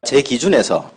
제 기준에서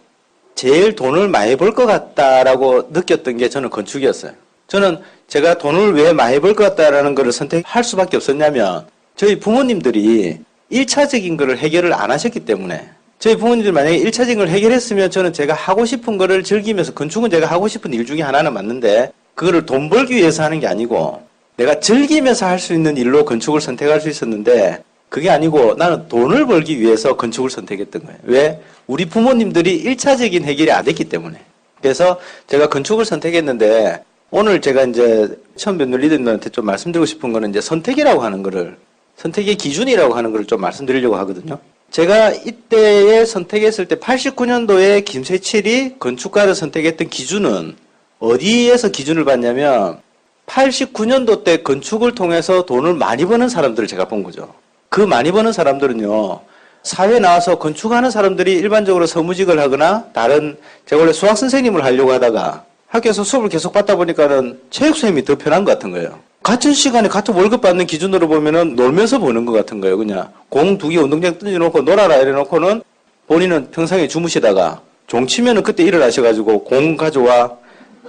제일 돈을 많이 벌 것 같다라고 느꼈던 게 저는 건축이었어요. 저는 제가 돈을 왜 많이 벌 것 같다라는 것을 선택할 수밖에 없었냐면 저희 부모님들이 1차적인 것을 해결을 안 하셨기 때문에 저희 부모님들 만약에 1차적인 걸 해결했으면 저는 제가 하고 싶은 거를 즐기면서 건축은 제가 하고 싶은 일 중에 하나는 맞는데 그거를 돈 벌기 위해서 하는 게 아니고 내가 즐기면서 할 수 있는 일로 건축을 선택할 수 있었는데 그게 아니고 나는 돈을 벌기 위해서 건축을 선택했던 거예요. 왜? 우리 부모님들이 1차적인 해결이 안 됐기 때문에. 그래서 제가 건축을 선택했는데 오늘 제가 이제 처음 뵙는 리더님들한테 좀 말씀드리고 싶은 거는 이제 선택이라고 하는 거를 선택의 기준이라고 하는 걸 좀 말씀드리려고 하거든요. 제가 이때에 선택했을 때 89년도에 김세칠이 건축가를 선택했던 기준은 어디에서 기준을 봤냐면 89년도 때 건축을 통해서 돈을 많이 버는 사람들을 제가 본 거죠. 그 많이 버는 사람들은요, 사회에 나와서 건축하는 사람들이 일반적으로 서무직을 하거나 다른, 제가 원래 수학 선생님을 하려고 하다가 학교에서 수업을 계속 받다 보니까는 체육선생님이 더 편한 것 같은 거예요. 같은 시간에 같은 월급 받는 기준으로 보면은 놀면서 버는 것 같은 거예요. 그냥 공 2개 운동장 던져놓고 놀아라 이래놓고는 본인은 평상에 주무시다가 종 치면은 그때 일어나셔가지고 공 가져와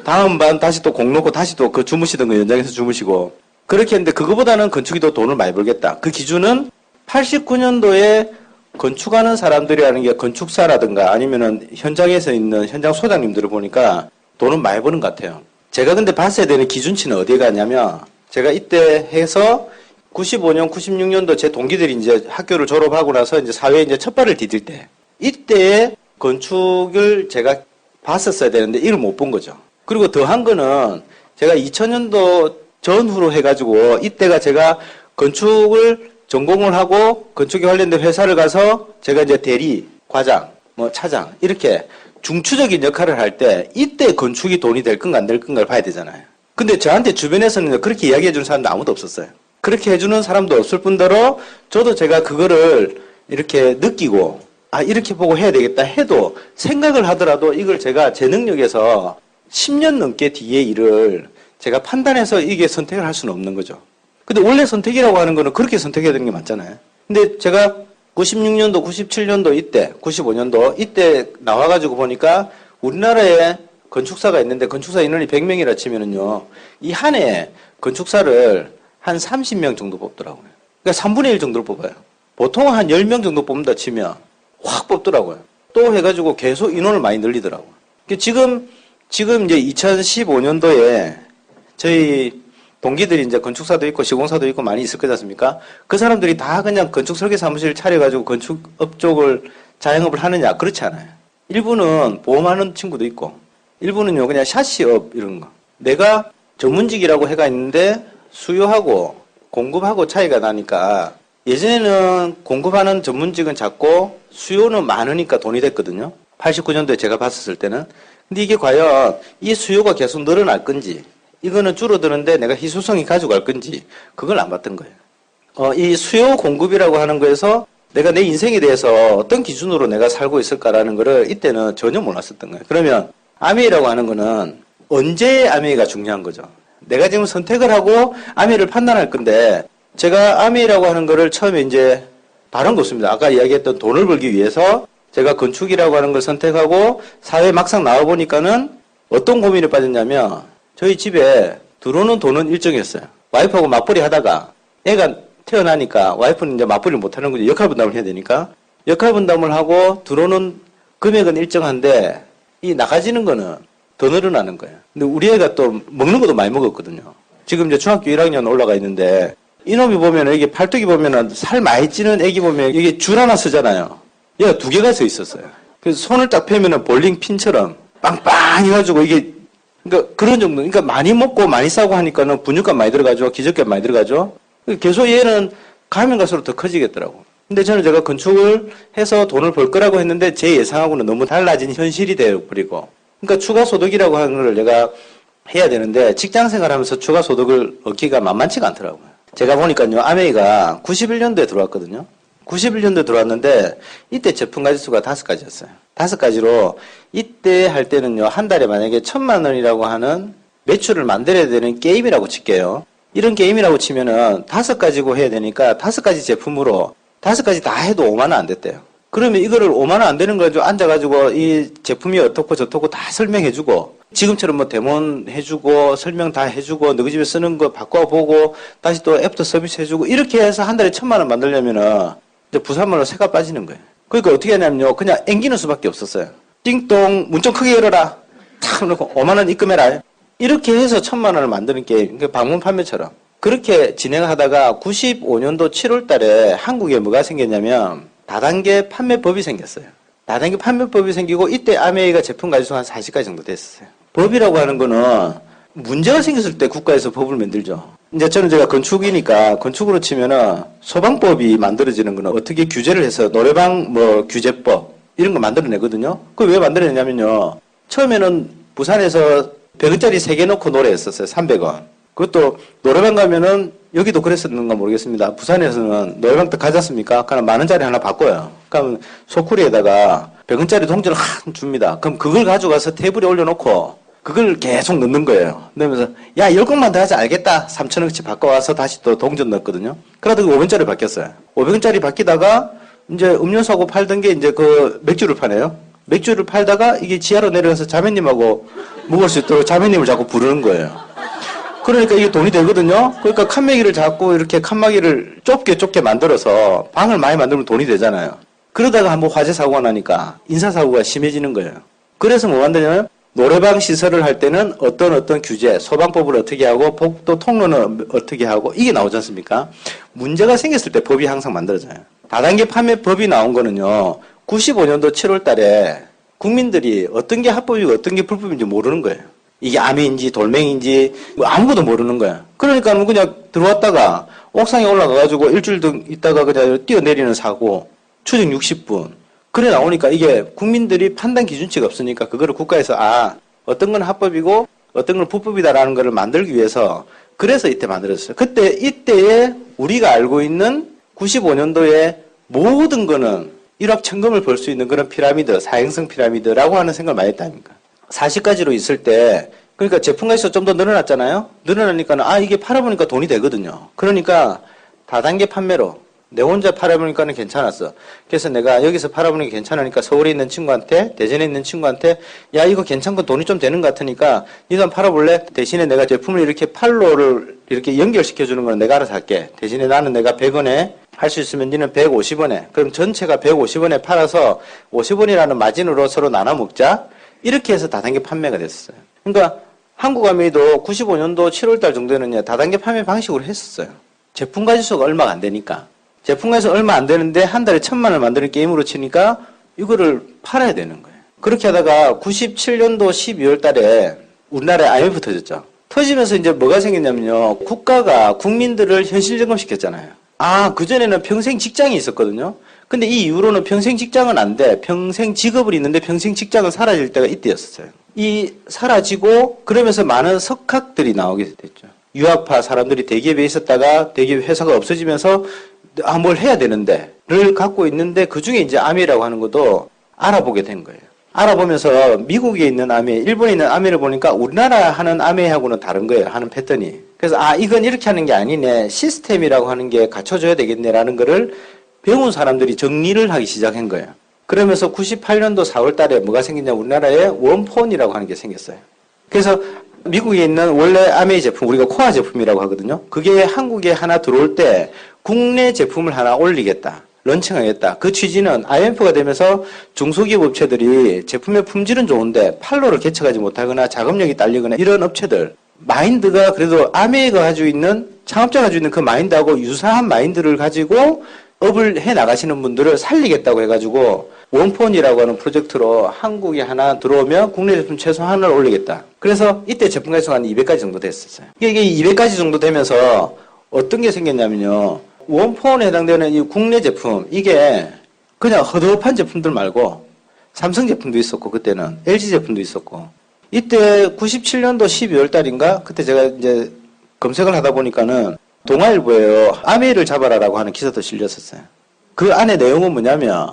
다음 반 다시 또 공 놓고 다시 또 그 주무시던 거 연장해서 주무시고 그렇게 했는데 그거보다는 건축이 더 돈을 많이 벌겠다. 그 기준은 89년도에 건축하는 사람들이라는 게 건축사라든가 아니면은 현장에서 있는 현장 소장님들을 보니까 돈은 많이 버는 것 같아요. 제가 근데 봤어야 되는 기준치는 어디에 가냐면 제가 이때 해서 95년, 96년도 제 동기들이 이제 학교를 졸업하고 나서 이제 사회에 이제 첫 발을 디딜 때 이때에 건축을 제가 봤었어야 되는데 이걸 못 본 거죠. 그리고 더 한 거는 제가 2000년도 전후로 해가지고 이때가 제가 건축을 전공을 하고 건축에 관련된 회사를 가서 제가 이제 대리, 과장, 뭐 차장 이렇게 중추적인 역할을 할 때 이때 건축이 돈이 될 건가 안 될 건가를 봐야 되잖아요. 근데 저한테 주변에서는 그렇게 이야기해 주는 사람도 아무도 없었어요. 그렇게 해주는 사람도 없을 뿐더러 저도 제가 그거를 이렇게 느끼고 아 이렇게 보고 해야 되겠다 해도 생각을 하더라도 이걸 제가 제 능력에서 10년 넘게 뒤에 일을 제가 판단해서 이게 선택을 할 수는 없는 거죠. 근데 원래 선택이라고 하는 거는 그렇게 선택해야 되는 게 맞잖아요. 근데 제가 96년도, 97년도 이때, 95년도 이때 나와가지고 보니까 우리나라에 건축사가 있는데 건축사 인원이 100명이라 치면은요, 이 한 해에 건축사를 한 30명 정도 뽑더라고요. 그러니까 3분의 1 정도를 뽑아요. 보통 한 10명 정도 뽑는다 치면 확 뽑더라고요. 또 해가지고 계속 인원을 많이 늘리더라고요. 지금 이제 2015년도에 저희 동기들이 이제 건축사도 있고 시공사도 있고 많이 있을 거지 않습니까? 그 사람들이 다 그냥 건축 설계 사무실 차려가지고 건축업 쪽을 자영업을 하느냐? 그렇지 않아요. 일부는 보험하는 친구도 있고, 일부는요, 그냥 샤시업 이런 거. 내가 전문직이라고 해가 있는데 수요하고 공급하고 차이가 나니까 예전에는 공급하는 전문직은 작고 수요는 많으니까 돈이 됐거든요. 89년도에 제가 봤었을 때는. 근데 이게 과연 이 수요가 계속 늘어날 건지 이거는 줄어드는데 내가 희소성이 가져갈 건지 그걸 안 봤던 거예요. 이 수요 공급이라고 하는 거에서 내가 내 인생에 대해서 어떤 기준으로 내가 살고 있을까라는 거를 이때는 전혀 몰랐었던 거예요. 그러면 아메이라고 하는 거는 언제 아메이가 중요한 거죠. 내가 지금 선택을 하고 아메이를 판단할 건데 제가 아메이라고 하는 거를 처음에 이제 다른 거 없습니다. 아까 이야기했던 돈을 벌기 위해서 제가 건축이라고 하는 걸 선택하고 사회에 막상 나와보니까는 어떤 고민에 빠졌냐면 저희 집에 들어오는 돈은 일정했어요. 와이프하고 맞벌이 하다가 애가 태어나니까 와이프는 이제 맞벌이를 못하는 거죠. 역할 분담을 해야 되니까. 역할 분담을 하고 들어오는 금액은 일정한데 이 나가지는 거는 더 늘어나는 거예요. 근데 우리 애가 또 먹는 것도 많이 먹었거든요. 지금 이제 중학교 1학년 올라가 있는데 이놈이 보면 이게 팔뚝이 보면은 살 많이 찌는 애기 보면 이게 줄 하나 쓰잖아요. 얘가 2개가 서 있었어요. 그래서 손을 딱 펴면은 볼링 핀처럼 빵빵 해가지고 이게 그러니까 그런 정도. 그러니까 많이 먹고 많이 싸고 하니까는 분유값 많이 들어가죠. 기저값 많이 들어가죠. 계속 얘는 가면 갈수록 더 커지겠더라고. 근데 저는 제가 건축을 해서 돈을 벌 거라고 했는데 제 예상하고는 너무 달라진 현실이 되어버리고. 그러니까 추가 소득이라고 하는 걸 내가 해야 되는데 직장 생활하면서 추가 소득을 얻기가 만만치가 않더라고요. 제가 보니까요, 아메이가 91년도에 들어왔거든요. 91년도에 들어왔는데 이때 제품 가지수가 5가지였어요. 5가지로 이때 할 때는요, 한 달에 만약에 1,000만 원이라고 하는 매출을 만들어야 되는 게임이라고 칠게요. 이런 게임이라고 치면은 5가지고 해야 되니까 5가지 제품으로 5가지 다 해도 5만 원 안 됐대요. 그러면 이거를 5만 원 안 되는 거 가지고 앉아가지고 이 제품이 어떻고 저떻고 다 설명해주고 지금처럼 뭐 데몬 해주고 설명 다 해주고 너희 집에 쓰는 거 바꿔보고 다시 또 애프터 서비스 해주고 이렇게 해서 한 달에 1,000만 원 만들려면은 이제 부산말로 새가 빠지는 거예요. 그러니까 어떻게 하냐면요. 그냥 앵기는 수밖에 없었어요. 띵동 문 좀 크게 열어라. 탁 놓고 5만 원 입금해라. 이렇게 해서 1,000만 원을 만드는 게임. 방문 판매처럼. 그렇게 진행하다가 95년도 7월 달에 한국에 뭐가 생겼냐면 다단계 판매법이 생겼어요. 다단계 판매법이 생기고 이때 아메이가 제품 가지수 한 40가지 정도 됐었어요. 법이라고 하는 거는 문제가 생겼을 때 국가에서 법을 만들죠. 이제 저는 제가 건축이니까 건축으로 치면은 소방법이 만들어지는 거는 어떻게 규제를 해서 노래방 뭐 규제법 이런 거 만들어내거든요. 그거 왜 만들어내냐면요. 처음에는 부산에서 100원짜리 3개 놓고 노래했었어요. 300원. 그것도 노래방 가면은 여기도 그랬었는가 모르겠습니다. 부산에서는 노래방 때 가지 않습니까? 그럼 10,000원짜리 하나 바꿔요. 그럼 소쿠리에다가 100원짜리 동전을 한 줍니다. 그럼 그걸 가져가서 테이블에 올려놓고 그걸 계속 넣는 거예요. 넣으면서 야 10건만 더 하자 알겠다. 3,000원치 바꿔와서 다시 또 동전 넣었거든요. 그러다가 500원짜리 바뀌었어요. 500원짜리 바뀌다가 이제 음료수하고 팔던 게 이제 그 맥주를 파네요. 맥주를 팔다가 이게 지하로 내려가서 자매님하고 먹을 수 있도록 자매님을 자꾸 부르는 거예요. 그러니까 이게 돈이 되거든요. 그러니까 칸막이를 자꾸 이렇게 칸막이를 좁게 만들어서 방을 많이 만들면 돈이 되잖아요. 그러다가 한번 화재 사고가 나니까 인사사고가 심해지는 거예요. 그래서 뭐 만드냐면 노래방 시설을 할 때는 어떤 규제, 소방법을 어떻게 하고 복도 통로는 어떻게 하고 이게 나오지 않습니까? 문제가 생겼을 때 법이 항상 만들어져요. 다단계 판매법이 나온 거는요. 95년도 7월 달에 국민들이 어떤 게 합법이고 어떤 게 불법인지 모르는 거예요. 이게 암인지 돌멩인지 뭐 아무것도 모르는 거야. 그러니까 뭐 그냥 들어왔다가 옥상에 올라가가지고 일주일 있다가 그냥 뛰어내리는 사고 추정 60분 그래 나오니까 이게 국민들이 판단 기준치가 없으니까 그거를 국가에서 어떤 건 합법이고 어떤 건 불법이다라는 거를 만들기 위해서 그래서 이때 만들었어요. 이때에 우리가 알고 있는 95년도에 모든 거는 일확천금을 벌 수 있는 그런 피라미드, 사행성 피라미드라고 하는 생각을 많이 했다니까. 40가지로 있을 때 그러니까 제품 가지수가 좀 더 늘어났잖아요. 늘어나니까는 이게 팔아보니까 돈이 되거든요. 그러니까 다단계 판매로 내 혼자 팔아보니까는 괜찮았어. 그래서 내가 여기서 팔아보는 게 괜찮으니까 서울에 있는 친구한테 대전에 있는 친구한테 야 이거 괜찮고 돈이 좀 되는 것 같으니까 니도 한번 팔아볼래? 대신에 내가 제품을 이렇게 판로를 이렇게 연결시켜주는 건 내가 알아서 할게. 대신에 나는 내가 100원에 할 수 있으면 니는 150원에 그럼 전체가 150원에 팔아서 50원이라는 마진으로 서로 나눠 먹자. 이렇게 해서 다단계 판매가 됐어요. 그러니까 한국아메이도 95년도 7월달 정도에는 다단계 판매 방식으로 했었어요. 제품 가지수가 얼마가 안 되니까. 제품 가지수 얼마 안 되는데 한 달에 1,000만 원을 만드는 게임으로 치니까 이거를 팔아야 되는 거예요. 그렇게 하다가 97년도 12월 달에 우리나라에 IMF 터졌죠. 터지면서 이제 뭐가 생겼냐면요. 국가가 국민들을 현실점검시켰잖아요. 그전에는 평생 직장이 있었거든요. 근데 이 이후로는 평생 직장은 안 돼. 평생 직업을 있는데 평생 직장은 사라질 때가 이때였어요. 이 사라지고 그러면서 많은 석학들이 나오게 됐죠. 유학파 사람들이 대기업에 있었다가 대기업 회사가 없어지면서 뭘 해야 되는데를 갖고 있는데 그중에 이제 아메이라고 하는 것도 알아보게 된 거예요. 알아보면서 미국에 있는 아메이, 일본에 있는 아메이를 보니까 우리나라 하는 아메이하고는 다른 거예요. 하는 패턴이. 그래서 이건 이렇게 하는 게 아니네. 시스템이라고 하는 게 갖춰져야 되겠네라는 거를 배운 사람들이 정리를 하기 시작한 거예요. 그러면서 98년도 4월 달에 뭐가 생겼냐 우리나라에 원폰이라고 하는 게 생겼어요. 그래서 미국에 있는 원래 아메이 제품, 우리가 코아 제품이라고 하거든요. 그게 한국에 하나 들어올 때 국내 제품을 하나 올리겠다. 런칭하겠다. 그 취지는 IMF가 되면서 중소기업 업체들이 제품의 품질은 좋은데 판로를 개척하지 못하거나 자금력이 딸리거나 이런 업체들 마인드가 그래도 아메이가 가지고 있는 창업자가 가지고 있는 그 마인드하고 유사한 마인드를 가지고 업을 해 나가시는 분들을 살리겠다고 해가지고 원폰이라고 하는 프로젝트로 한국에 하나 들어오면 국내 제품 최소 하나를 올리겠다. 그래서 이때 제품 가지수가 한 200가지 정도 됐었어요. 이게 200가지 정도 되면서 어떤 게 생겼냐면요. 원폰에 해당되는 이 국내 제품, 이게 그냥 허접한 제품들 말고 삼성 제품도 있었고, 그때는 LG 제품도 있었고, 이때 97년도 12월 달인가? 그때 제가 이제 검색을 하다 보니까는 동아일보에요. 아메이를 잡아라라고 하는 기사도 실렸었어요. 그 안에 내용은 뭐냐면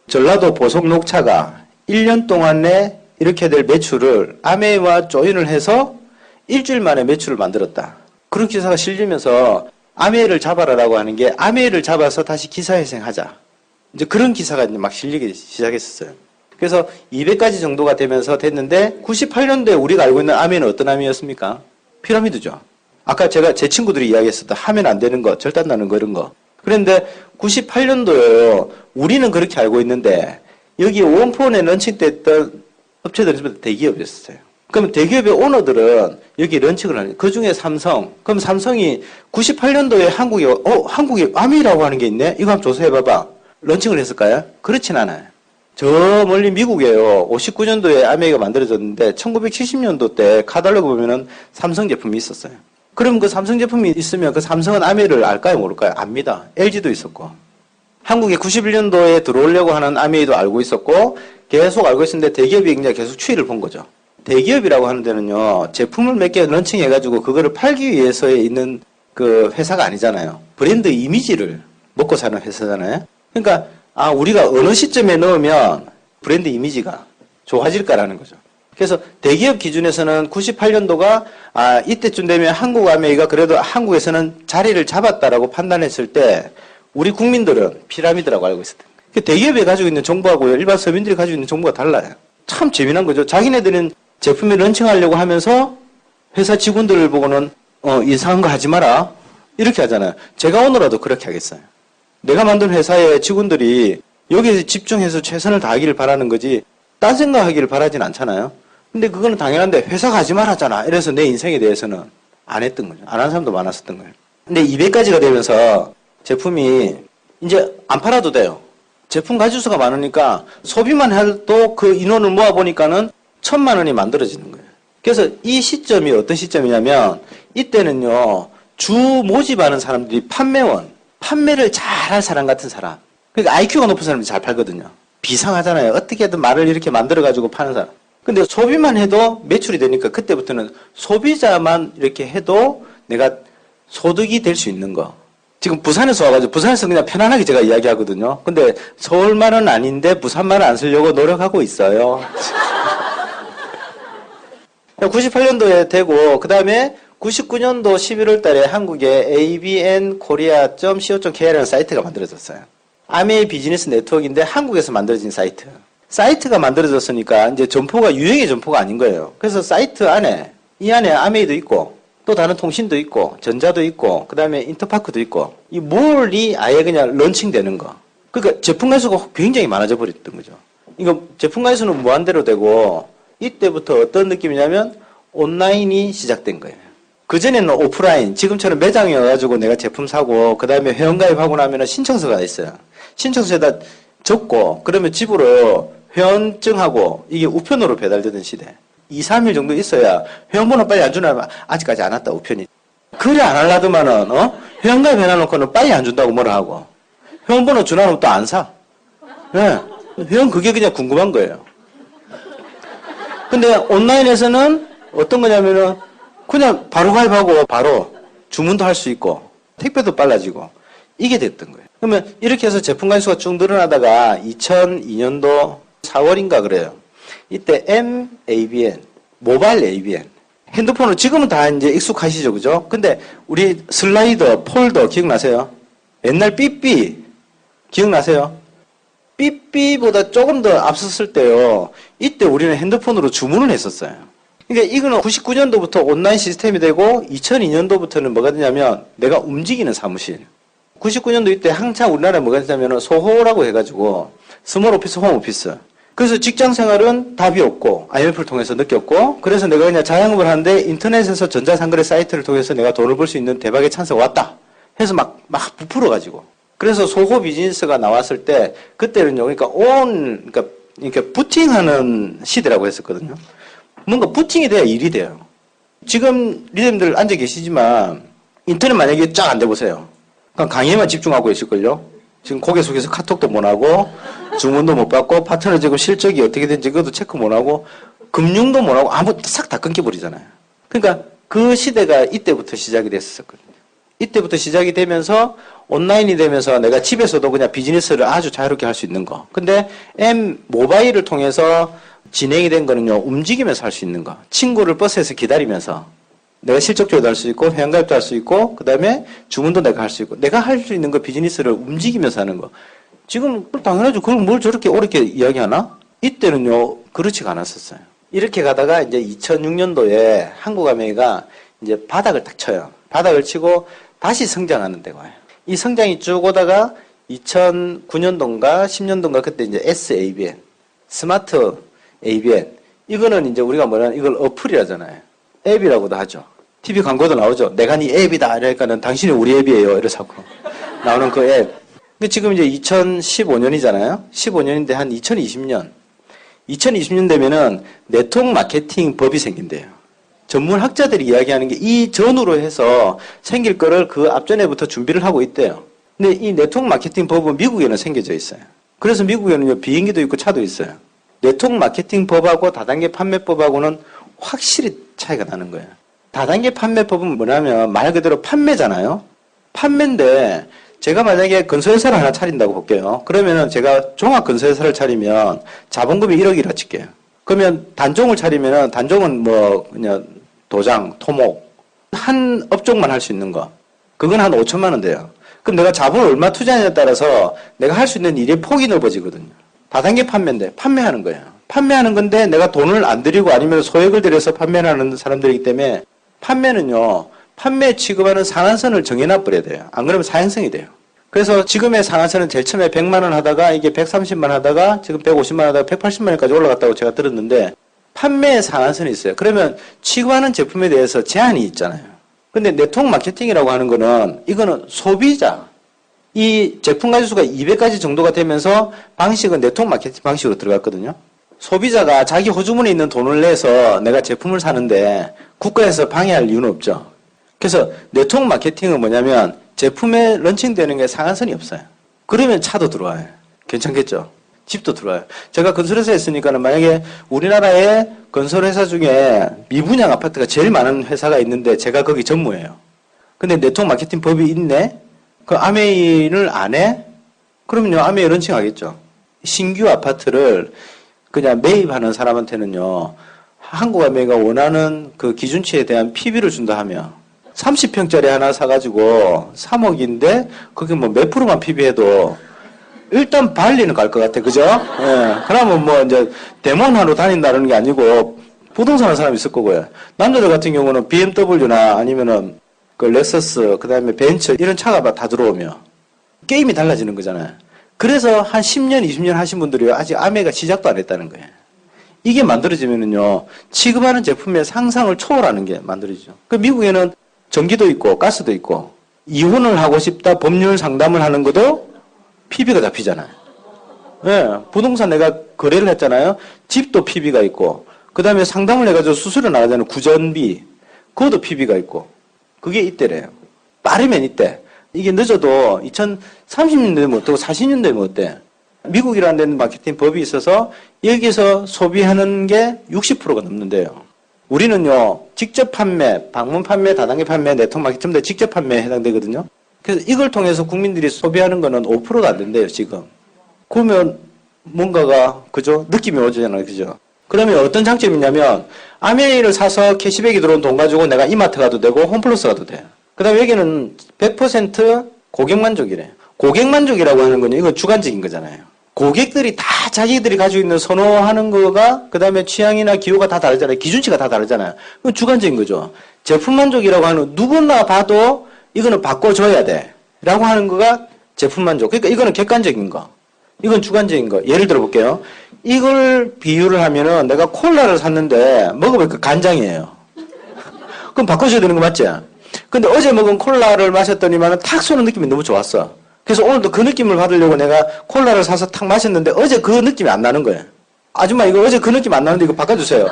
전라도 보석 녹차가 1년 동안에 이렇게 될 매출을 아메이와 조인을 해서 일주일 만에 매출을 만들었다. 그런 기사가 실리면서 아메이를 잡아라라고 하는 게 아메이를 잡아서 다시 기사회생하자. 이제 그런 기사가 이제 막 실리기 시작했었어요. 그래서 200가지 정도가 되면서 됐는데 98년도에 우리가 알고 있는 암에는 어떤 암이었습니까? 피라미드죠. 아까 제가 제 친구들이 이야기했었던 하면 안 되는 거, 절단 나는 거 이런 거. 그런데 98년도에 우리는 그렇게 알고 있는데 여기 원폰에 런칭됐던 업체들은 전부 대기업이었어요. 그럼 대기업의 오너들은 여기 런칭을 하는, 그 중에 삼성. 그럼 삼성이 98년도에 한국에 암이라고 하는 게 있네? 이거 한번 조사해봐봐. 런칭을 했을까요? 그렇진 않아요. 저 멀리 미국에요. 59년도에 아메이가 만들어졌는데 1970년도 때 카달로그 보면은 삼성 제품이 있었어요. 그럼 그 삼성 제품이 있으면 그 삼성은 아메이를 알까요? 모를까요? 압니다. LG도 있었고. 한국에 91년도에 들어오려고 하는 아메이도 알고 있었고 계속 알고 있었는데 대기업이 이제 계속 추이를 본 거죠. 대기업이라고 하는 데는요. 제품을 몇 개 런칭해가지고 그거를 팔기 위해서 있는 그 회사가 아니잖아요. 브랜드 이미지를 먹고 사는 회사잖아요. 그러니까 우리가 어느 시점에 넣으면 브랜드 이미지가 좋아질까라는 거죠. 그래서 대기업 기준에서는 98년도가 이때쯤 되면 한국 아메이가 그래도 한국에서는 자리를 잡았다라고 판단했을 때 우리 국민들은 피라미드라고 알고 있었대요. 대기업이 가지고 있는 정보하고 일반 서민들이 가지고 있는 정보가 달라요. 참 재미난 거죠. 자기네들은 제품을 런칭하려고 하면서 회사 직원들을 보고는 이상한 거 하지 마라 이렇게 하잖아요. 제가 오너라도 그렇게 하겠어요. 내가 만든 회사의 직원들이 여기에 집중해서 최선을 다하기를 바라는 거지 딴 생각하기를 바라진 않잖아요. 근데 그거는 당연한데 회사가 하지 말았잖아. 이래서 내 인생에 대해서는 안 했던 거죠. 안 한 사람도 많았었던 거예요. 근데 200가지가 되면서 제품이 이제 안 팔아도 돼요. 제품 가지수가 많으니까 소비만 해도 그 인원을 모아보니까는 1,000만 원이 만들어지는 거예요. 그래서 이 시점이 어떤 시점이냐면 이때는요. 주 모집하는 사람들이 판매를 잘할 사람 같은 사람. 그러니까 IQ가 높은 사람이 잘 팔거든요. 비상하잖아요. 어떻게든 말을 이렇게 만들어가지고 파는 사람. 근데 소비만 해도 매출이 되니까 그때부터는 소비자만 이렇게 해도 내가 소득이 될 수 있는 거. 지금 부산에서 와가지고 부산에서 그냥 편안하게 제가 이야기하거든요. 근데 서울말은 아닌데 부산말은 안 쓰려고 노력하고 있어요. 98년도에 되고 그 다음에 99년도 11월 달에 한국에 abnkorea.co.kr이라는 사이트가 만들어졌어요. 아메이 비즈니스 네트워크인데 한국에서 만들어진 사이트. 사이트가 만들어졌으니까 이제 점포가 유형의 점포가 아닌 거예요. 그래서 사이트 안에 이 안에 아메이도 있고 또 다른 통신도 있고 전자도 있고 그 다음에 인터파크도 있고 이 몰이 아예 그냥 런칭되는 거. 그러니까 제품 가수가 굉장히 많아져 버렸던 거죠. 이거 제품 가수는 무한대로 되고 이때부터 어떤 느낌이냐면 온라인이 시작된 거예요. 그전에는 오프라인, 지금처럼 매장에 와가지고 내가 제품 사고 그 다음에 회원가입하고 나면 신청서가 있어요. 신청서에다 적고 그러면 집으로 회원증하고 이게 우편으로 배달되던 시대. 2, 3일 정도 있어야 회원번호 빨리 안 주나면 아직까지 안 왔다 우편이. 그래 안 하려더만은 회원가입 해놔놓고는 빨리 안 준다고 뭐라 하고 회원번호 주나놓으면 또 안 사. 네. 회원 그게 그냥 궁금한 거예요. 근데 온라인에서는 어떤 거냐면은 그냥 바로 가입하고 바로 주문도 할 수 있고 택배도 빨라지고 이게 됐던 거예요. 그러면 이렇게 해서 제품 가수가 쭉 늘어나다가 2002년도 4월인가 그래요. 이때 MABN, 모바일 ABN. 핸드폰은 지금은 다 이제 익숙하시죠, 그죠? 근데 우리 슬라이더, 폴더 기억나세요? 옛날 삐삐 기억나세요? 삐삐보다 조금 더 앞섰을 때요. 이때 우리는 핸드폰으로 주문을 했었어요. 그러니까 이거는 99년도부터 온라인 시스템이 되고 2002년도부터는 뭐가 되냐면 내가 움직이는 사무실. 99년도 이때 한창 우리나라에 뭐가 되냐면 소호라고 해가지고 스몰 오피스, 홈 오피스. 그래서 직장 생활은 답이 없고 IMF를 통해서 느꼈고 그래서 내가 그냥 자영업을 하는데 인터넷에서 전자상거래 사이트를 통해서 내가 돈을 벌 수 있는 대박의 찬스가 왔다 해서 막 부풀어가지고 그래서 소호 비즈니스가 나왔을 때 그때는요 그러니까 그러니까 부팅하는 시대라고 했었거든요. 뭔가 부팅이 돼야 일이 돼요. 지금 리듬들 앉아 계시지만 인터넷 만약에 쫙 안 돼보세요. 그냥 강의에만 집중하고 계실걸요. 지금 고개 속에서 카톡도 못 하고 주문도 못 받고 파트너 지금 실적이 어떻게 된지 그것도 체크 못 하고 금융도 못 하고 아무 싹 다 끊겨버리잖아요. 그러니까 그 시대가 이때부터 시작이 됐었거든요. 이때부터 시작이 되면서 온라인이 되면서 내가 집에서도 그냥 비즈니스를 아주 자유롭게 할 수 있는 거. 근데 모바일을 통해서 진행이 된 거는요. 움직이면서 할 수 있는 거. 친구를 버스에서 기다리면서 내가 실적조회도 할 수 있고 회원가입도 할 수 있고 그 다음에 주문도 내가 할 수 있고 내가 할 수 있는 거 비즈니스를 움직이면서 하는 거. 지금 당연하죠. 그럼 뭘 저렇게 어렵게 이야기하나? 이때는요, 그렇지가 않았었어요. 이렇게 가다가 이제 2006년도에 한국아메이가 이제 바닥을 딱 쳐요. 바닥을 치고 다시 성장하는 데가 와요. 이 성장이 쭉 오다가 2009년도인가 10년도인가 그때 이제 SABN, 스마트 ABN. 이거는 이제 우리가 뭐냐면 이걸 어플이라잖아요. 앱이라고도 하죠. TV 광고도 나오죠. 내가 네 앱이다. 이러니까는 당신이 우리 앱이에요. 이래서 자꾸 나오는 그 앱. 근데 지금 이제 2015년이잖아요. 15년인데 한 2020년 되면은 네트워크 마케팅 법이 생긴대요. 전문 학자들이 이야기하는 게 이 전후로 해서 생길 거를 그 앞전에부터 준비를 하고 있대요. 근데 이 네트워크 마케팅 법은 미국에는 생겨져 있어요. 그래서 미국에는 비행기도 있고 차도 있어요. 네트워크 마케팅 법하고 다단계 판매법하고는 확실히 차이가 나는 거예요. 다단계 판매법은 뭐냐면 말 그대로 판매잖아요. 판매인데 제가 만약에 건설회사를 하나 차린다고 볼게요. 그러면은 제가 종합건설회사를 차리면 자본금이 1억이라 칠게요. 그러면 단종을 차리면은 단종은 뭐 그냥 도장, 토목 한 업종만 할 수 있는 거. 그건 한 5천만 원 돼요. 그럼 내가 자본을 얼마 투자하냐에 따라서 내가 할 수 있는 일의 폭이 넓어지거든요. 다단계 판매인데 판매하는 거예요. 판매하는 건데 내가 돈을 안 들이고 아니면 소액을 들여서 판매하는 사람들이기 때문에 판매는요. 판매 취급하는 상한선을 정해놔 버려야 돼요. 안 그러면 사행성이 돼요. 그래서 지금의 상한선은 제일 처음에 100만 원 하다가 이게 130만 원 하다가 지금 150만 원 하다가 180만 원까지 올라갔다고 제가 들었는데 판매의 상한선이 있어요. 그러면 취급하는 제품에 대해서 제한이 있잖아요. 근데 네트워크 마케팅이라고 하는 거는 이거는 소비자 이 제품 가지수가 200가지 정도가 되면서 방식은 네트워크 마케팅 방식으로 들어갔거든요. 소비자가 자기 호주머니에 있는 돈을 내서 내가 제품을 사는데 국가에서 방해할 이유는 없죠. 그래서 네트워크 마케팅은 뭐냐면 제품에 런칭되는 게 상한선이 없어요. 그러면 차도 들어와요. 괜찮겠죠? 집도 들어와요. 제가 건설회사 했으니까는 만약에 우리나라의 건설회사 중에 미분양 아파트가 제일 많은 회사가 있는데 제가 거기 전무예요. 근데 네트워크 마케팅 법이 있네? 그 아메이를 안 해? 그러면요, 아메이 런칭하겠죠. 신규 아파트를 그냥 매입하는 사람한테는요, 한국 아메이가 원하는 그 기준치에 대한 PB를 준다 하면 30평짜리 하나 사가지고 3억인데 그게 뭐 몇 프로만 PB해도 일단 발리는 갈 것 같아. 그죠? 예. 그러면 뭐 이제 대mon하러 다닌다는 게 아니고 부동산 하는 사람이 있을 거고요. 남자들 같은 경우는 BMW나 아니면은 그 렉서스, 그 다음에 벤츠 이런 차가 다 들어오면 게임이 달라지는 거잖아요. 그래서 한 10년, 20년 하신 분들이 아직 아메가 시작도 안 했다는 거예요. 이게 만들어지면은요, 취급하는 제품의 상상을 초월하는 게 만들어지죠. 그 미국에는 전기도 있고 가스도 있고 이혼을 하고 싶다 법률 상담을 하는 것도 PB가 잡히잖아요. 예, 부동산 내가 거래를 했잖아요. 집도 PB가 있고 그 다음에 상담을 해가지고 수수료 나가잖아요. 구전비 그것도 PB가 있고 그게 이때래요. 빠르면 이때. 이게 늦어도 2030년대면 어떻고 40년대면 어때? 미국이라는 데는 마케팅 법이 있어서 여기서 소비하는 게 60%가 넘는데요. 우리는요, 직접 판매, 방문 판매, 다단계 판매, 네트워크 마케팅 전부 다 직접 판매에 해당되거든요. 그래서 이걸 통해서 국민들이 소비하는 거는 5%도 안 된대요, 지금. 그러면 뭔가가, 그죠? 느낌이 오잖아요, 그죠? 그러면 어떤 장점이 있냐면, 아메이를 사서 캐시백이 들어온 돈 가지고 내가 이마트 가도 되고, 홈플러스 가도 돼요. 그 다음에 여기는 100% 고객만족이래요. 고객만족이라고 하는 거는 이건 주관적인 거잖아요. 고객들이 다 자기들이 가지고 있는 선호하는 거가 그 다음에 취향이나 기호가 다 다르잖아요. 기준치가 다 다르잖아요. 그건 주관적인 거죠. 제품 만족이라고 하는 누구나 봐도 이거는 바꿔줘야 돼 라고 하는 거가 제품 만족. 그러니까 이거는 객관적인 거. 이건 주관적인 거. 예를 들어 볼게요. 이걸 비유를 하면은 내가 콜라를 샀는데 먹어보니까 간장이에요. 그럼 바꿔줘야 되는 거 맞지? 근데 어제 먹은 콜라를 마셨더니만은 탁 쏘는 느낌이 너무 좋았어. 그래서 오늘도 그 느낌을 받으려고 내가 콜라를 사서 탁 마셨는데 어제 그 느낌이 안 나는 거예요. 아줌마 이거 어제 그 느낌 안 나는데 이거 바꿔주세요.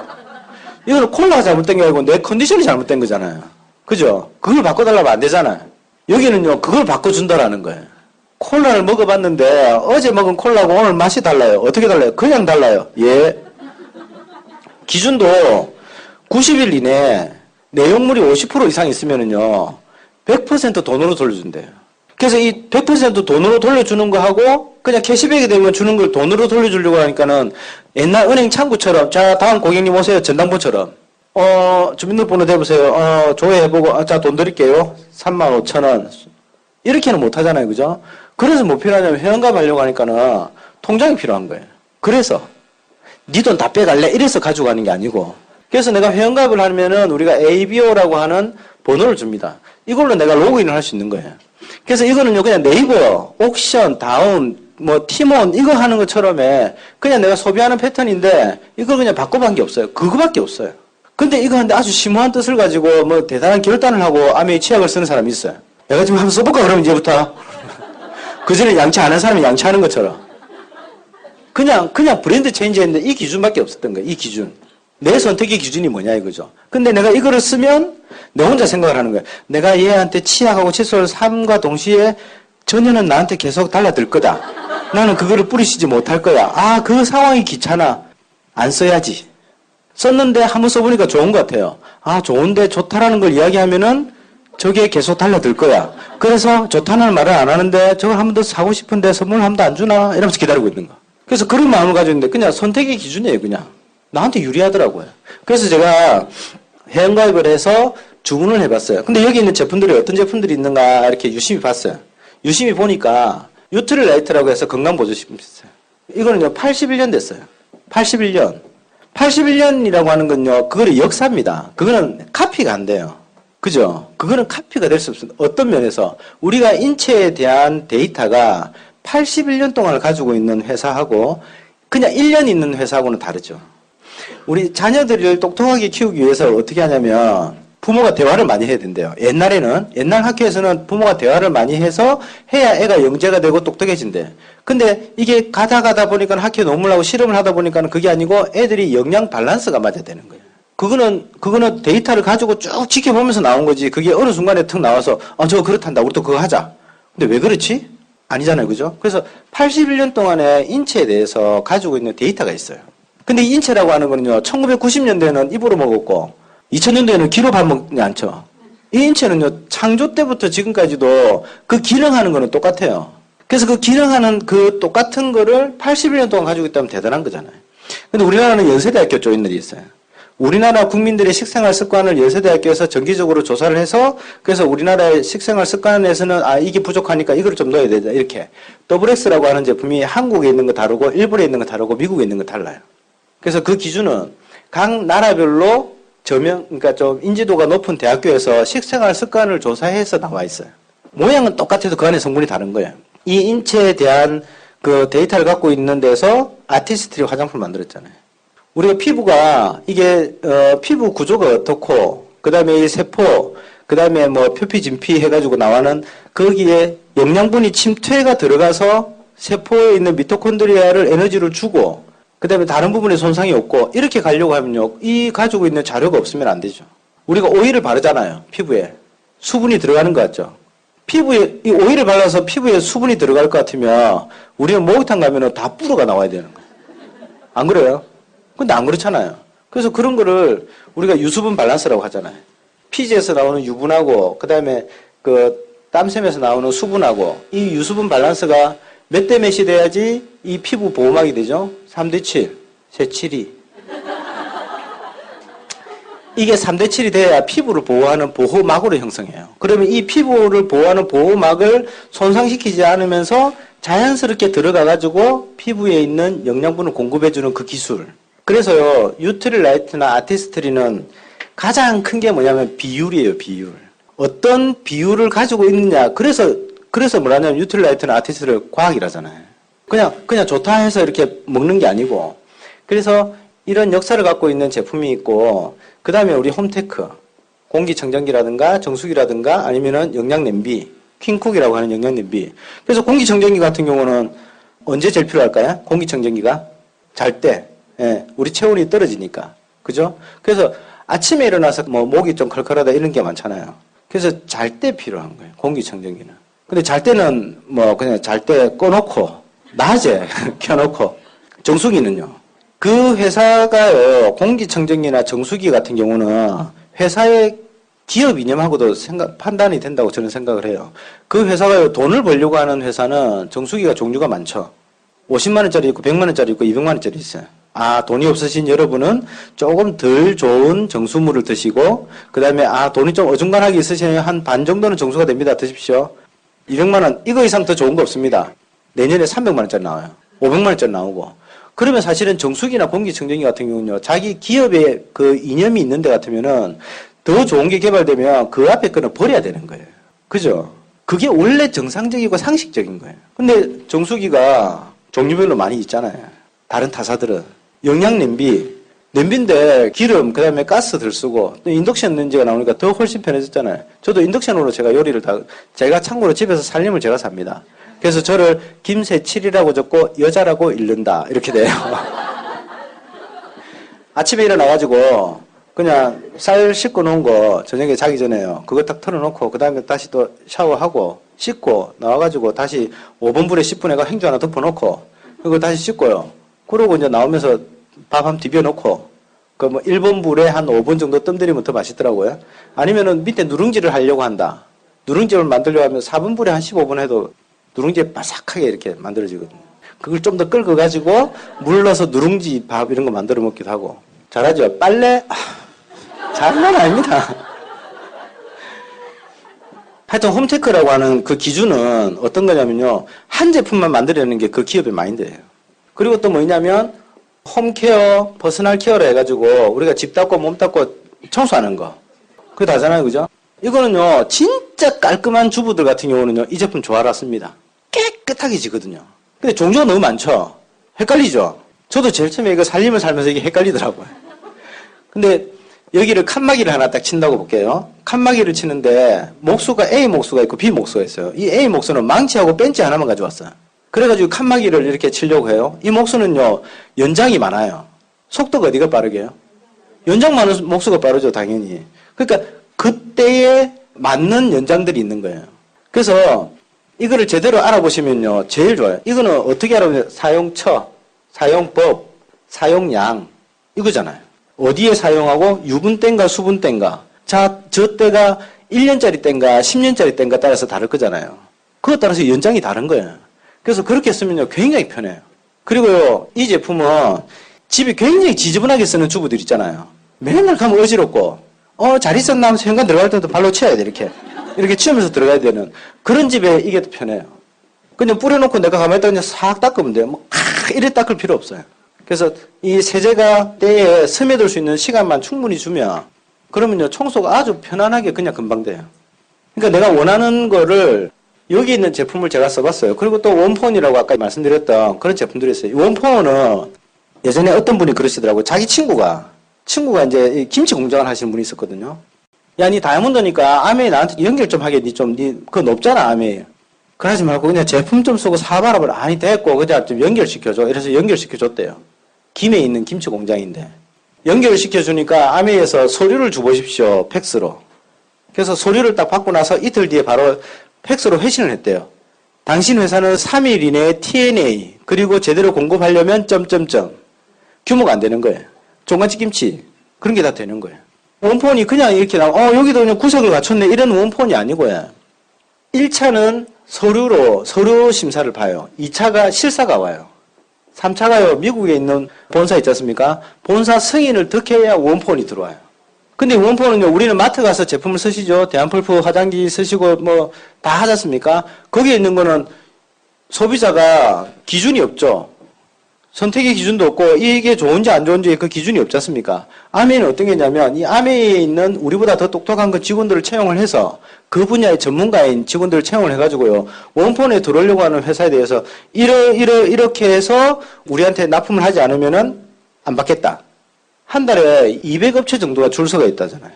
이거는 콜라가 잘못된 게 아니고 내 컨디션이 잘못된 거잖아요. 그죠? 그걸 바꿔달라면 안 되잖아요. 여기는요 그걸 바꿔준다라는 거예요. 콜라를 먹어봤는데 어제 먹은 콜라하고 오늘 맛이 달라요. 어떻게 달라요? 그냥 달라요. 예. 기준도 90일 이내 내용물이 50% 이상 있으면은요 100% 돈으로 돌려준대요. 그래서 이 100% 돈으로 돌려주는 거 하고 그냥 캐시백이 되면 주는 걸 돈으로 돌려주려고 하니까는 옛날 은행 창구처럼 자 다음 고객님 오세요 전당포처럼 주민등록번호 대보세요 조회해보고 자 돈 드릴게요 35,000원 이렇게는 못하잖아요. 그죠? 그래서 뭐 필요하냐면 회원가입 하려고 하니까는 통장이 필요한 거예요. 그래서 네 돈 다 빼갈래? 이래서 가지고 가는 게 아니고. 그래서 내가 회원가입을 하면은 우리가 ABO라고 하는 번호를 줍니다. 이걸로 내가 로그인을 할 수 있는 거예요. 그래서 이거는요, 그냥 네이버, 옥션, 다운, 뭐, 팀원, 이거 하는 것처럼에 그냥 내가 소비하는 패턴인데 이걸 그냥 바꿔본 게 없어요. 그거밖에 없어요. 근데 이거 하는데 아주 심오한 뜻을 가지고 뭐 대단한 결단을 하고 암의 치약을 쓰는 사람이 있어요. 내가 지금 한번 써볼까, 그러면 이제부터? 그 전에 양치 안 한 사람이 양치하는 것처럼. 그냥 브랜드 체인지 했는데 이 기준밖에 없었던 거예요. 이 기준. 내 선택의 기준이 뭐냐 이거죠. 근데 내가 이거를 쓰면 내 혼자 생각을 하는 거예요. 내가 얘한테 치약하고 칫솔을 삼과 동시에 전혀는 나한테 계속 달라들 거다. 나는 그거를 뿌리시지 못할 거야. 아, 그 상황이 귀찮아. 안 써야지. 썼는데 한번 써보니까 좋은 것 같아요. 아, 좋은데 좋다라는 걸 이야기하면은 저게 계속 달라들 거야. 그래서 좋다는 말을 안 하는데 저걸 한 번 더 사고 싶은데 선물 한 번도 안 주나? 이러면서 기다리고 있는 거. 그래서 그런 마음을 가지고 있는데 그냥 선택의 기준이에요, 그냥. 나한테 유리하더라고요. 그래서 제가 회원가입을 해서 주문을 해봤어요. 근데 여기 있는 제품들이 어떤 제품들이 있는가 이렇게 유심히 봤어요. 유심히 보니까 유트리라이트라고 해서 건강보조식품이 있어요. 이거는요, 81년 됐어요. 81년. 81년이라고 하는 건요, 그거의 역사입니다. 그거는 카피가 안 돼요. 그죠? 그거는 카피가 될 수 없습니다. 어떤 면에서 우리가 인체에 대한 데이터가 81년 동안을 가지고 있는 회사하고 그냥 1년 있는 회사하고는 다르죠. 우리 자녀들을 똑똑하게 키우기 위해서 어떻게 하냐면 부모가 대화를 많이 해야 된대요. 옛날 학교에서는 부모가 대화를 많이 해서 해야 애가 영재가 되고 똑똑해진대. 근데 이게 가다 보니까 학교에 논문하고 실험을 하다 보니까는 그게 아니고 애들이 영양 밸런스가 맞아야 되는 거예요. 그거는 데이터를 가지고 쭉 지켜보면서 나온 거지. 그게 어느 순간에 턱 나와서 저거 그렇단다. 우리도 그거 하자. 근데 왜 그렇지? 아니잖아요. 그죠? 그래서 81년 동안의 인체에 대해서 가지고 있는 데이터가 있어요. 근데 이 인체라고 하는 거는요, 1990년대에는 입으로 먹었고, 2000년대에는 귀로 밥 먹지 않죠. 이 인체는요, 창조 때부터 지금까지도 그 기능하는 거는 똑같아요. 그래서 그 기능하는 그 똑같은 거를 81년 동안 가지고 있다면 대단한 거잖아요. 근데 우리나라는 연세대학교 조인들이 있어요. 우리나라 국민들의 식생활 습관을 연세대학교에서 정기적으로 조사를 해서 그래서 우리나라의 식생활 습관에서는 이게 부족하니까 이걸 좀 넣어야 되다 이렇게 더블엑스라고 하는 제품이 한국에 있는 거 다르고 일본에 있는 거 다르고 미국에 있는 거 달라요. 그래서 그 기준은 각 나라별로 그러니까 좀 인지도가 높은 대학교에서 식생활 습관을 조사해서 나와 있어요. 모양은 똑같아도 그 안에 성분이 다른 거예요. 이 인체에 대한 그 데이터를 갖고 있는 데서 아티스트리 화장품을 만들었잖아요. 우리가 피부가 이게 피부 구조가 어떻고 그다음에 이 세포 그다음에 뭐 표피 진피 해가지고 나와는 거기에 영양분이 침투가 들어가서 세포에 있는 미토콘드리아를 에너지를 주고 그다음에 다른 부분에 손상이 없고 이렇게 가려고 하면요 이 가지고 있는 자료가 없으면 안 되죠. 우리가 오일을 바르잖아요. 피부에 수분이 들어가는 것 같죠. 피부에 이 오일을 발라서 피부에 수분이 들어갈 것 같으면 우리는 목욕탕 가면은 다 뿌러가 나와야 되는 거예요. 안 그래요? 근데 안 그렇잖아요. 그래서 그런 거를 우리가 유수분 밸런스라고 하잖아요. 피지에서 나오는 유분하고 그다음에 그 땀샘에서 나오는 수분하고 이 유수분 밸런스가 몇 대 몇이 돼야지 이 피부 보호막이 되죠? 3대 7, 세 7이. 이게 3대 7이 돼야 피부를 보호하는 보호막으로 형성해요. 그러면 이 피부를 보호하는 보호막을 손상시키지 않으면서 자연스럽게 들어가가지고 피부에 있는 영양분을 공급해주는 그 기술. 그래서요, 유트리라이트나 아티스트리는 가장 큰 게 뭐냐면 비율이에요, 비율. 어떤 비율을 가지고 있느냐. 그래서 뭐라냐면 유트리라이트나 아티스트를 과학이라잖아요. 그냥 좋다 해서 이렇게 먹는 게 아니고. 그래서 이런 역사를 갖고 있는 제품이 있고, 그 다음에 우리 홈테크, 공기청정기라든가 정수기라든가 아니면은 영양냄비, 퀸쿡이라고 하는 영양냄비. 그래서 공기청정기 같은 경우는 언제 제일 필요할까요? 공기청정기가? 잘 때. 예, 우리 체온이 떨어지니까. 그죠? 그래서 아침에 일어나서 뭐 목이 좀 컬컬하다 이런 게 많잖아요. 그래서 잘 때 필요한 거예요. 공기청정기는. 근데 잘 때는 뭐 그냥 잘 때 꺼놓고, 낮에 켜놓고, 정수기는요. 그 회사가요, 공기청정기나 정수기 같은 경우는 회사의 기업 이념하고도 판단이 된다고 저는 생각을 해요. 그 회사가요, 돈을 벌려고 하는 회사는 정수기가 종류가 많죠. 50만원짜리 있고, 100만원짜리 있고, 200만원짜리 있어요. 돈이 없으신 여러분은 조금 덜 좋은 정수물을 드시고, 그 다음에, 돈이 좀 어중간하게 있으시면 한 반 정도는 정수가 됩니다. 드십시오. 200만 원, 이거 이상 더 좋은 거 없습니다. 내년에 300만 원짜리 나와요. 500만 원짜리 나오고. 그러면 사실은 정수기나 공기청정기 같은 경우는요, 자기 기업에 그 이념이 있는 데 같으면은 더 좋은 게 개발되면 그 앞에 거는 버려야 되는 거예요. 그죠? 그게 원래 정상적이고 상식적인 거예요. 근데 정수기가 종류별로 많이 있잖아요. 다른 타사들은. 냄비인데 기름, 그 다음에 가스 들 쓰고, 또 인덕션 렌지가 나오니까 더 훨씬 편해졌잖아요. 저도 인덕션으로 제가 요리를 제가 참고로 집에서 살림을 제가 삽니다. 그래서 저를 김세칠이라고 적고 여자라고 읽는다. 이렇게 돼요. 아침에 일어나가지고, 그냥 쌀 씻고 놓은 거 저녁에 자기 전에요. 그거 딱 털어놓고, 그 다음에 다시 또 샤워하고, 씻고, 나와가지고 다시 5분 불에 10분 해가 행주 하나 덮어놓고, 그리고 다시 씻고요. 그러고 이제 나오면서 밥 한 비벼놓고, 그 뭐 1번 불에 한 5분 정도 뜸들이면 더 맛있더라고요. 아니면은 밑에 누룽지를 하려고 한다. 누룽지를 만들려고 하면 4분 불에 한 15분 해도 누룽지 바삭하게 이렇게 만들어지거든요. 그걸 좀 더 끓여가지고 물 넣어서 누룽지 밥 이런 거 만들어 먹기도 하고. 잘하죠? 빨래? 장난 아닙니다. 하여튼 홈테크라고 하는 그 기준은 어떤 거냐면요. 한 제품만 만들어내는 게 그 기업의 마인드예요. 그리고 또 뭐냐면 홈케어, 퍼스널 케어를 해가지고 우리가 집 닦고 몸 닦고 청소하는 거. 그게 다잖아요. 그죠? 이거는요. 진짜 깔끔한 주부들 같은 경우는요. 이 제품 좋아했습니다. 깨끗하게 지거든요. 근데 종류가 너무 많죠? 헷갈리죠? 저도 제일 처음에 이거 살림을 살면서 이게 헷갈리더라고요. 근데 여기를 칸막이를 하나 딱 친다고 볼게요. 칸막이를 치는데 목수가 A 목수가 있고 B 목수가 있어요. 이 A 목수는 망치하고 벤치 하나만 가져왔어요. 그래가지고 칸막이를 이렇게 치려고 해요. 이 목수는요, 연장이 많아요. 속도가 어디가 빠르게요? 연장 많은 목수가 빠르죠, 당연히. 그러니까 그때에 맞는 연장들이 있는 거예요. 그래서 이거를 제대로 알아보시면요, 제일 좋아요. 이거는 어떻게 알아보면 사용처, 사용법, 사용량 이거잖아요. 어디에 사용하고 유분때인가 수분때인가. 자, 저 때가 1년짜리 때인가 10년짜리 때인가 따라서 다를 거잖아요. 그것 따라서 연장이 다른 거예요. 그래서 그렇게 쓰면요, 굉장히 편해요. 그리고요, 이 제품은 집이 굉장히 지저분하게 쓰는 주부들 있잖아요. 맨날 가면 어지럽고, 잘 있었나 하면서 현관 들어갈 때도 발로 치워야 돼, 이렇게. 이렇게 치우면서 들어가야 되는 그런 집에 이게 더 편해요. 그냥 뿌려놓고 내가 가만히 있다가 그냥 싹 닦으면 돼요. 이래 닦을 필요 없어요. 그래서 이 세제가 때에 스며들 수 있는 시간만 충분히 주면, 그러면요, 청소가 아주 편안하게 그냥 금방 돼요. 그러니까 내가 원하는 거를 여기 있는 제품을 제가 써봤어요. 그리고 또 원폰이라고 아까 말씀드렸던 그런 제품들이 있어요. 이 원폰은 예전에 어떤 분이 그러시더라고요. 자기 친구가 이제 김치 공장을 하시는 분이 있었거든요. 야, 니 다이아몬드니까 아메이 나한테 연결 좀 하게. 그거 높잖아, 아메이. 그러지 말고 그냥 제품 좀 쓰고 사봐라. 아니, 됐고, 그냥 좀 연결시켜줘. 이래서 연결시켜줬대요. 김해 있는 김치 공장인데. 연결시켜주니까 아메이에서 서류를 주보십시오. 팩스로. 그래서 서류를 딱 받고 나서 이틀 뒤에 바로 팩스로 회신을 했대요. 당신 회사는 3일 이내에 TNA 그리고 제대로 공급하려면 점점점 규모가 안 되는 거예요. 종갓집 김치 그런 게 다 되는 거예요. 원폰이 그냥 이렇게 나와 여기도 그냥 구석을 갖췄네 이런 원폰이 아니고요. 1차는 서류 심사를 봐요. 2차가 실사가 와요. 3차가요. 미국에 있는 본사 있지 않습니까? 본사 승인을 득해야 원폰이 들어와요. 근데 원폰은요, 우리는 마트 가서 제품을 쓰시죠. 대한펄프 화장기 쓰시고 뭐 다 하지 않습니까? 거기에 있는 거는 소비자가 기준이 없죠. 선택의 기준도 없고 이게 좋은지 안 좋은지 그 기준이 없지 않습니까? 아메이는 어떤 게 있냐면 이 아메이에 있는 우리보다 더 똑똑한 그 직원들을 채용을 해서 그 분야의 전문가인 직원들을 채용을 해가지고요. 원폰에 들어오려고 하는 회사에 대해서 이렇게 해서 우리한테 납품을 하지 않으면은 안 받겠다. 한 달에 200업체 정도가 줄 서가 있다잖아요.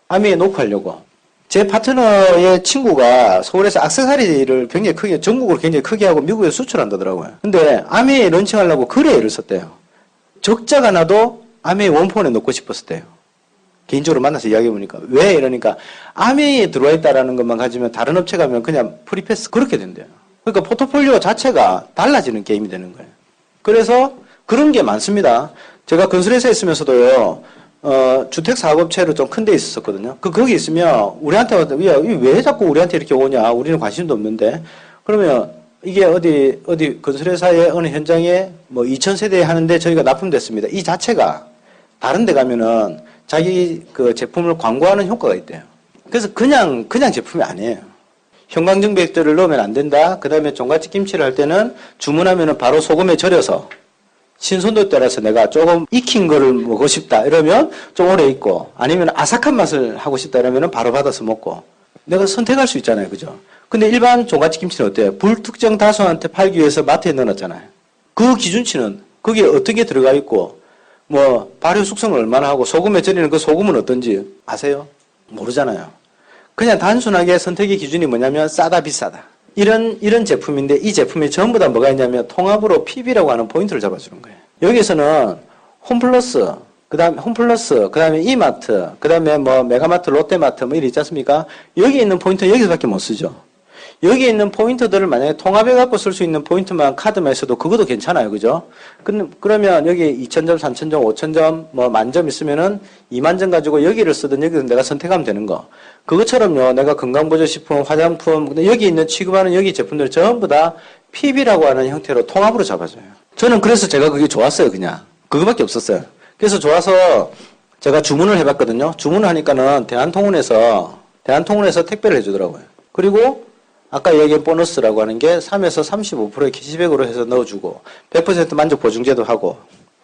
아메이에 녹화하려고. 제 파트너의 친구가 서울에서 액세서리를 굉장히 크게, 전국으로 굉장히 크게 하고 미국에 수출한다더라고요. 근데 아메이에 런칭하려고 거래를 썼대요. 적자가 나도 아메이 원폰에 넣고 싶었대요. 개인적으로 만나서 이야기해보니까. 왜? 이러니까 아메이에 들어와 있다라는 것만 가지면 다른 업체 가면 그냥 프리패스 그렇게 된대요. 그러니까 포트폴리오 자체가 달라지는 게임이 되는 거예요. 그래서 그런 게 많습니다. 제가 건설회사에 있으면서도요, 주택사업업체로 좀 큰 데 있었거든요. 거기 있으면 우리한테 왜 자꾸 우리한테 이렇게 오냐? 우리는 관심도 없는데. 그러면 이게 어디 건설회사의 어느 현장에 뭐 2000세대 하는데 저희가 납품됐습니다. 이 자체가 다른 데 가면은 자기 그 제품을 광고하는 효과가 있대요. 그래서 그냥 제품이 아니에요. 형광증백들을 넣으면 안 된다. 그 다음에 종갓집 김치를 할 때는 주문하면은 바로 소금에 절여서 신선도에 따라서 내가 조금 익힌 거를 먹고 싶다 이러면 좀 오래 익고, 아니면 아삭한 맛을 하고 싶다 이러면 바로 받아서 먹고, 내가 선택할 수 있잖아요. 그죠? 근데 일반 종갓집 김치는 어때요? 불특정 다수한테 팔기 위해서 마트에 넣어놨잖아요. 그 기준치는 거기에 어떤 게 들어가 있고 뭐 발효 숙성을 얼마나 하고 소금에 절이는 그 소금은 어떤지 아세요? 모르잖아요. 그냥 단순하게 선택의 기준이 뭐냐면 싸다 비싸다. 이런 제품인데 이 제품이 전부 다 뭐가 있냐면 통합으로 PB라고 하는 포인트를 잡아주는 거예요. 여기서는 홈플러스, 그 다음에 이마트, 그 다음에 뭐 메가마트, 롯데마트 뭐 이리 있지 않습니까? 여기 있는 포인트는 여기서밖에 못 쓰죠. 여기 있는 포인트들을 만약에 통합해갖고 쓸 수 있는 포인트만 카드만 있어도 그것도 괜찮아요. 그죠? 그러면 여기 2,000점, 3,000점, 5,000점, 뭐 만점 있으면은 20,000점 가지고 여기를 쓰든 여기를 내가 선택하면 되는 거. 그것처럼요, 내가 건강보조식품, 화장품, 근데 여기 있는 취급하는 여기 제품들 전부 다 PB라고 하는 형태로 통합으로 잡아줘요. 저는 그래서 제가 그게 좋았어요, 그냥. 그거밖에 없었어요. 그래서 좋아서 제가 주문을 해봤거든요. 주문을 하니까는 대한통운에서 택배를 해주더라고요. 그리고 아까 얘기한 보너스라고 하는 게 3에서 35%의 캐시백으로 해서 넣어주고 100% 만족 보증제도 하고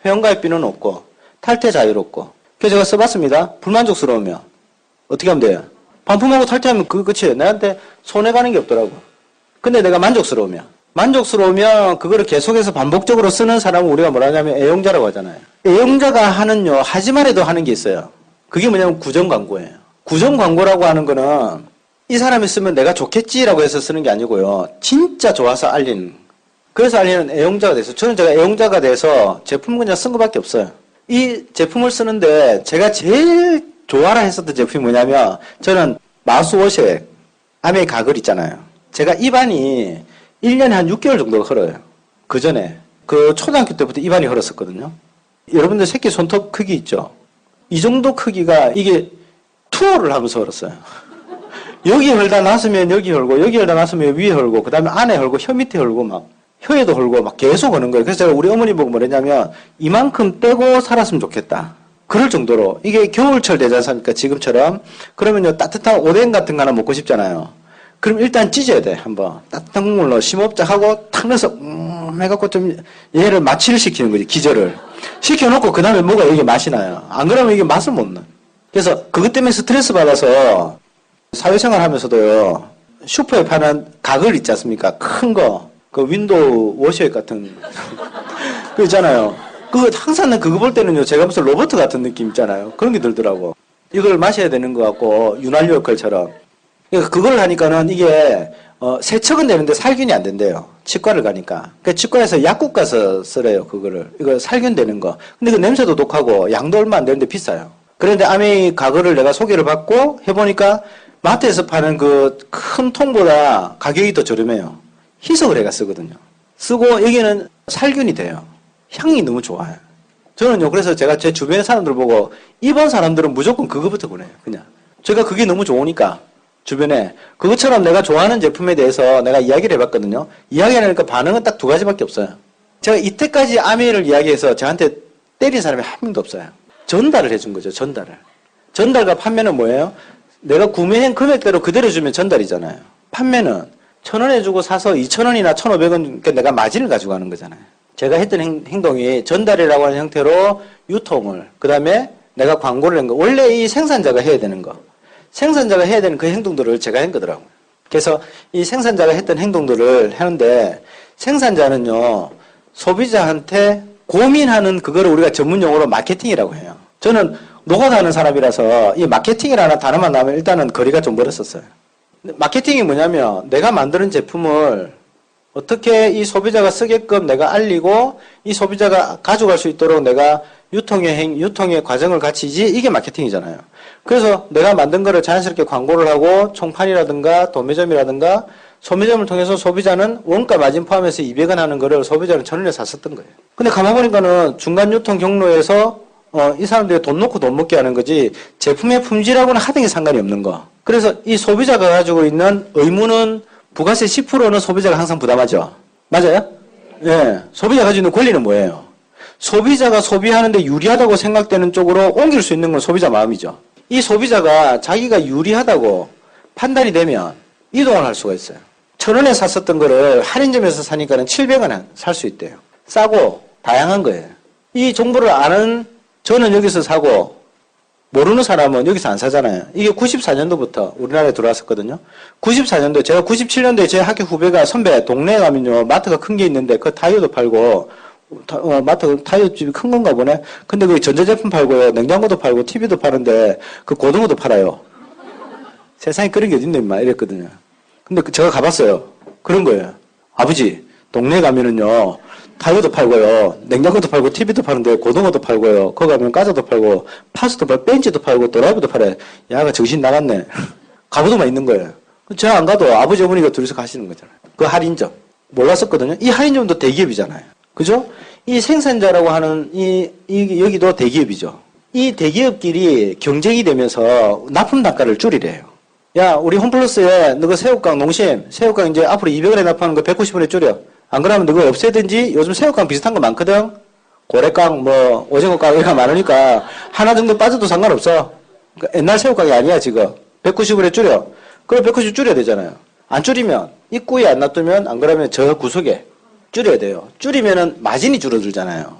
회원가입비는 없고 탈퇴 자유롭고. 그래서 제가 써봤습니다. 불만족스러우면 어떻게 하면 돼요? 반품하고 탈퇴하면 그거 끝이에요. 내한테 손해가는 게 없더라고. 근데 내가 만족스러우면 그거를 계속해서 반복적으로 쓰는 사람은 우리가 뭐라 하냐면 애용자라고 하잖아요. 애용자가 하는요, 하지만 해도 하는 게 있어요. 그게 뭐냐면 구정 광고예요. 구정 광고라고 하는 거는 이 사람이 쓰면 내가 좋겠지라고 해서 쓰는 게 아니고요. 진짜 좋아서 알리는. 그래서 알리는 애용자가 돼서, 제가 애용자가 돼서 제품을 그냥 쓴 것밖에 없어요. 이 제품을 쓰는데 제가 제일 좋아라 했었던 제품이 뭐냐면, 저는 마우스워시액, 아메 가글 있잖아요. 제가 입안이 1년에 한 6개월 정도가 흘러요. 그 전에. 초등학교 때부터 입안이 흘렀었거든요. 여러분들 새끼 손톱 크기 있죠? 이 정도 크기가 이게 투어를 하면서 흘렀어요. 여기 헐다 났으면 여기 헐고, 여기 헐다 났으면 위에 헐고, 그 다음에 안에 헐고, 혀 밑에 헐고, 막, 혀에도 헐고, 막 계속 하는 거예요. 그래서 제가 우리 어머니 보고 뭐랬냐면, 이만큼 떼고 살았으면 좋겠다. 그럴 정도로. 이게 겨울철 되지 않습니까? 지금처럼. 그러면요, 따뜻한 오뎅 같은 거 하나 먹고 싶잖아요. 그럼 일단 찢어야 돼, 한번. 따뜻한 국물로 심호흡작 하고, 탁 넣어서, 해갖고 좀, 얘를 마취를 시키는 거지, 기절을. 시켜놓고, 그 다음에 뭐가 이게 맛이 나요. 안 그러면 이게 맛을 못 나. 그래서, 그것 때문에 스트레스 받아서, 사회생활 하면서도요, 슈퍼에 파는 가글 있지 않습니까? 큰 거. 그 윈도우 워시액 같은. 그 있잖아요. 항상 그거 볼 때는요, 제가 무슨 로봇 같은 느낌 있잖아요. 그런 게 들더라고. 이걸 마셔야 되는 것 같고, 윤활유 역할처럼. 그러니까 그걸 하니까는 이게, 세척은 되는데 살균이 안 된대요. 치과를 가니까. 그러니까 치과에서 약국 가서 쓰래요, 그거를. 이거 살균되는 거. 근데 그 냄새도 독하고, 양도 얼마 안 되는데 비싸요. 그런데 아메이 가글을 내가 소개를 받고 해보니까, 마트에서 파는 그 큰 통보다 가격이 더 저렴해요. 희석을 해가 쓰거든요. 쓰고 여기는 살균이 돼요. 향이 너무 좋아요. 저는요, 그래서 제가 제 주변의 사람들 보고 입은 사람들은 무조건 그거부터 보내요. 그냥. 제가 그게 너무 좋으니까 주변에. 그것처럼 내가 좋아하는 제품에 대해서 내가 이야기를 해봤거든요. 이야기하니까 반응은 딱 두 가지밖에 없어요. 제가 이때까지 아메이를 이야기해서 저한테 때린 사람이 한 명도 없어요. 전달을 해준 거죠. 전달과 판매는 뭐예요? 내가 구매한 금액대로 그대로 주면 전달이잖아요. 판매는 1,000원에 주고 사서 2,000원이나 1,500원, 그러니까 내가 마진을 가지고 하는 거잖아요. 제가 했던 행동이 전달이라고 하는 형태로 유통을, 그 다음에 내가 광고를 낸 거, 원래 이 생산자가 해야 되는 거, 생산자가 해야 되는 그 행동들을 제가 한 거더라고요. 그래서 이 생산자가 했던 행동들을 하는데, 생산자는요, 소비자한테 고민하는 그거를 우리가 전문 용어로 마케팅이라고 해요. 저는 노가다하는 사람이라서 이 마케팅이라는 단어만 나오면 일단은 거리가 좀 멀었었어요. 마케팅이 뭐냐면 내가 만드는 제품을 어떻게 이 소비자가 쓰게끔 내가 알리고 이 소비자가 가져갈 수 있도록 내가 유통의 과정을 갖추지, 이게 마케팅이잖아요. 그래서 내가 만든 거를 자연스럽게 광고를 하고 총판이라든가 도매점이라든가 소매점을 통해서 소비자는 원가 마진 포함해서 200원 하는 거를 소비자는 1,000원에 샀었던 거예요. 근데 가만 보니까는 중간 유통 경로에서 이 사람들이 돈 놓고 돈 먹게 하는 거지 제품의 품질하고는 하등이 상관이 없는 거. 그래서 이 소비자가 가지고 있는 의무는 부가세 10%는 소비자가 항상 부담하죠. 맞아요? 예. 소비자가 가지고 있는 권리는 뭐예요? 소비자가 소비하는데 유리하다고 생각되는 쪽으로 옮길 수 있는 건 소비자 마음이죠. 이 소비자가 자기가 유리하다고 판단이 되면 이동을 할 수가 있어요. 1,000원에 샀었던 거를 할인점에서 사니까는 700원에 살 수 있대요. 싸고 다양한 거예요. 이 정보를 아는 저는 여기서 사고 모르는 사람은 여기서 안 사잖아요. 이게 94년도부터 우리나라에 들어왔었거든요. 94년도 제가 97년도에 제 학교 후배가 선배 동네에 가면요 마트가 큰 게 있는데 그 타이어도 팔고 마트 타이어집이 큰 건가 보네. 근데 그 전자제품 팔고요. 냉장고도 팔고 TV도 파는데 그 고등어도 팔아요. 세상에 그런 게 어딨네 임마 이랬거든요. 근데 제가 가봤어요. 그런 거예요. 아버지 동네에 가면은요 타이어도 팔고요. 냉장고도 팔고 TV도 파는데 고등어도 팔고요. 거기 가면 과자도 팔고 파스도 팔고 벤치도 팔고 드라이브도 팔아요. 야가 정신 나갔네. 가보도만 있는 거예요. 제가 안 가도 아버지 어머니가 둘이서 가시는 거잖아요. 그 할인점. 몰랐었거든요. 이 할인점도 대기업이잖아요. 그죠? 이 생산자라고 하는 여기도 대기업이죠. 이 대기업끼리 경쟁이 되면서 납품 단가를 줄이래요. 야, 우리 홈플러스에 너그 새우깡 농심, 새우깡 이제 앞으로 200원에 납품하는 거 190원에 줄여. 안 그러면 너그 없애든지 요즘 새우깡 비슷한 거 많거든? 고래깡, 뭐, 오징어깡 이런 거 많으니까 하나 정도 빠져도 상관없어. 그러니까 옛날 새우깡이 아니야, 지금. 190원에 줄여. 그럼 190 줄여야 되잖아요. 안 줄이면, 입구에 안 놔두면 안 그러면 저 구석에 줄여야 돼요. 줄이면은 마진이 줄어들잖아요.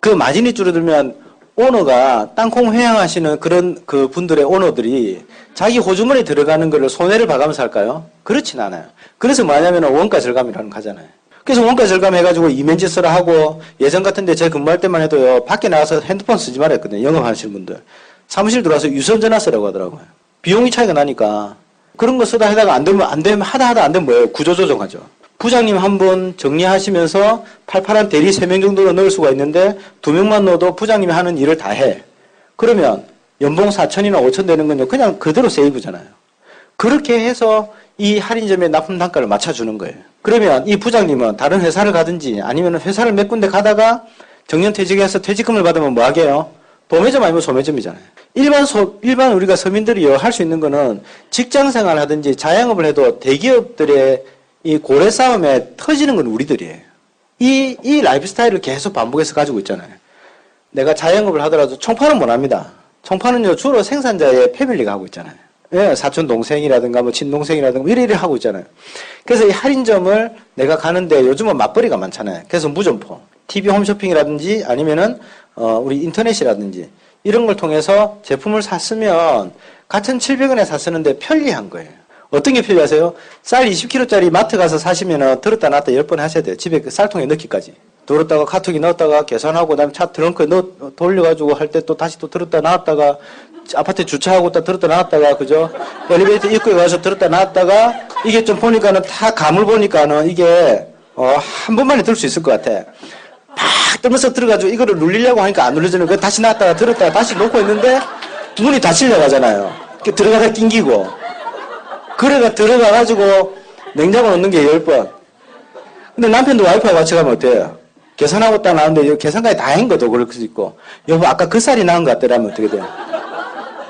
그 마진이 줄어들면 오너가 땅콩 회항하시는 그런 그 분들의 오너들이 자기 호주머니에 들어가는 거를 손해를 봐가면서 할까요? 그렇진 않아요. 그래서 뭐냐면 원가 절감이라는 거 하잖아요. 그래서 원가 절감 해가지고 이면지 쓰라 하고 예전 같은데 제가 근무할 때만 해도요. 밖에 나가서 핸드폰 쓰지 말라 했거든요. 영업하시는 분들. 사무실 들어와서 유선전화 쓰라고 하더라고요. 비용이 차이가 나니까. 그런 거 쓰다 하다가 안 되면 하다 안 되면 뭐예요? 구조조정하죠. 부장님 한 분 정리하시면서 팔팔한 대리 3명 정도로 넣을 수가 있는데 2명만 넣어도 부장님이 하는 일을 다 해. 그러면 연봉 4천이나 5천 되는 건요. 그냥 그대로 세이브잖아요. 그렇게 해서 이 할인점의 납품 단가를 맞춰주는 거예요. 그러면 이 부장님은 다른 회사를 가든지 아니면 회사를 몇 군데 가다가 정년퇴직해서 퇴직금을 받으면 뭐 하게요? 도매점 아니면 소매점이잖아요. 일반 우리가 서민들이요 할 수 있는 거는 직장생활 하든지 자영업을 해도 대기업들의 이 고래 싸움에 터지는 건 우리들이에요. 이 라이프 스타일을 계속 반복해서 가지고 있잖아요. 내가 자영업을 하더라도 총파는 못 합니다. 총파는요 주로 생산자의 패밀리가 하고 있잖아요. 예, 사촌 동생이라든가 뭐 친동생이라든가 이래 하고 있잖아요. 그래서 이 할인점을 내가 가는데 요즘은 맞벌이가 많잖아요. 그래서 무점포, TV 홈쇼핑이라든지 아니면은 우리 인터넷이라든지 이런 걸 통해서 제품을 샀으면 같은 700원에 샀었는데 편리한 거예요. 어떤 게 편리하세요? 쌀 20kg짜리 마트 가서 사시면은 들었다 놨다 10번 하셔야 돼요. 집에 그 쌀통에 넣기까지. 들었다가 카톡에 넣었다가 계산하고 그다음에 차 트렁크에 돌려가지고 할 때 또 다시 또 들었다 놨다가 아파트에 주차하고 딱 들었다 놨다가 그죠? 엘리베이터 입구에 가서 들었다 놨다가 이게 좀 보니까는 다 감을 보니까는 이게 한 번만에 들 수 있을 것 같아. 팍 뜨면서 들어가지고 이거를 눌리려고 하니까 안 눌려지는 거 다시 놨다가 들었다가 다시 놓고 있는데 문이 닫히려고 하잖아요. 들어가다 낑기고. 그래가 들어가가지고 냉장고 넣는 게 10번. 근데 남편도 와이프하고 같이 가면 어때요? 계산하고 딱 나오는데 계산까지 다 한 것도 그럴 수 있고 여보 아까 그 쌀이 나은 것 같더라면 어떻게 돼요?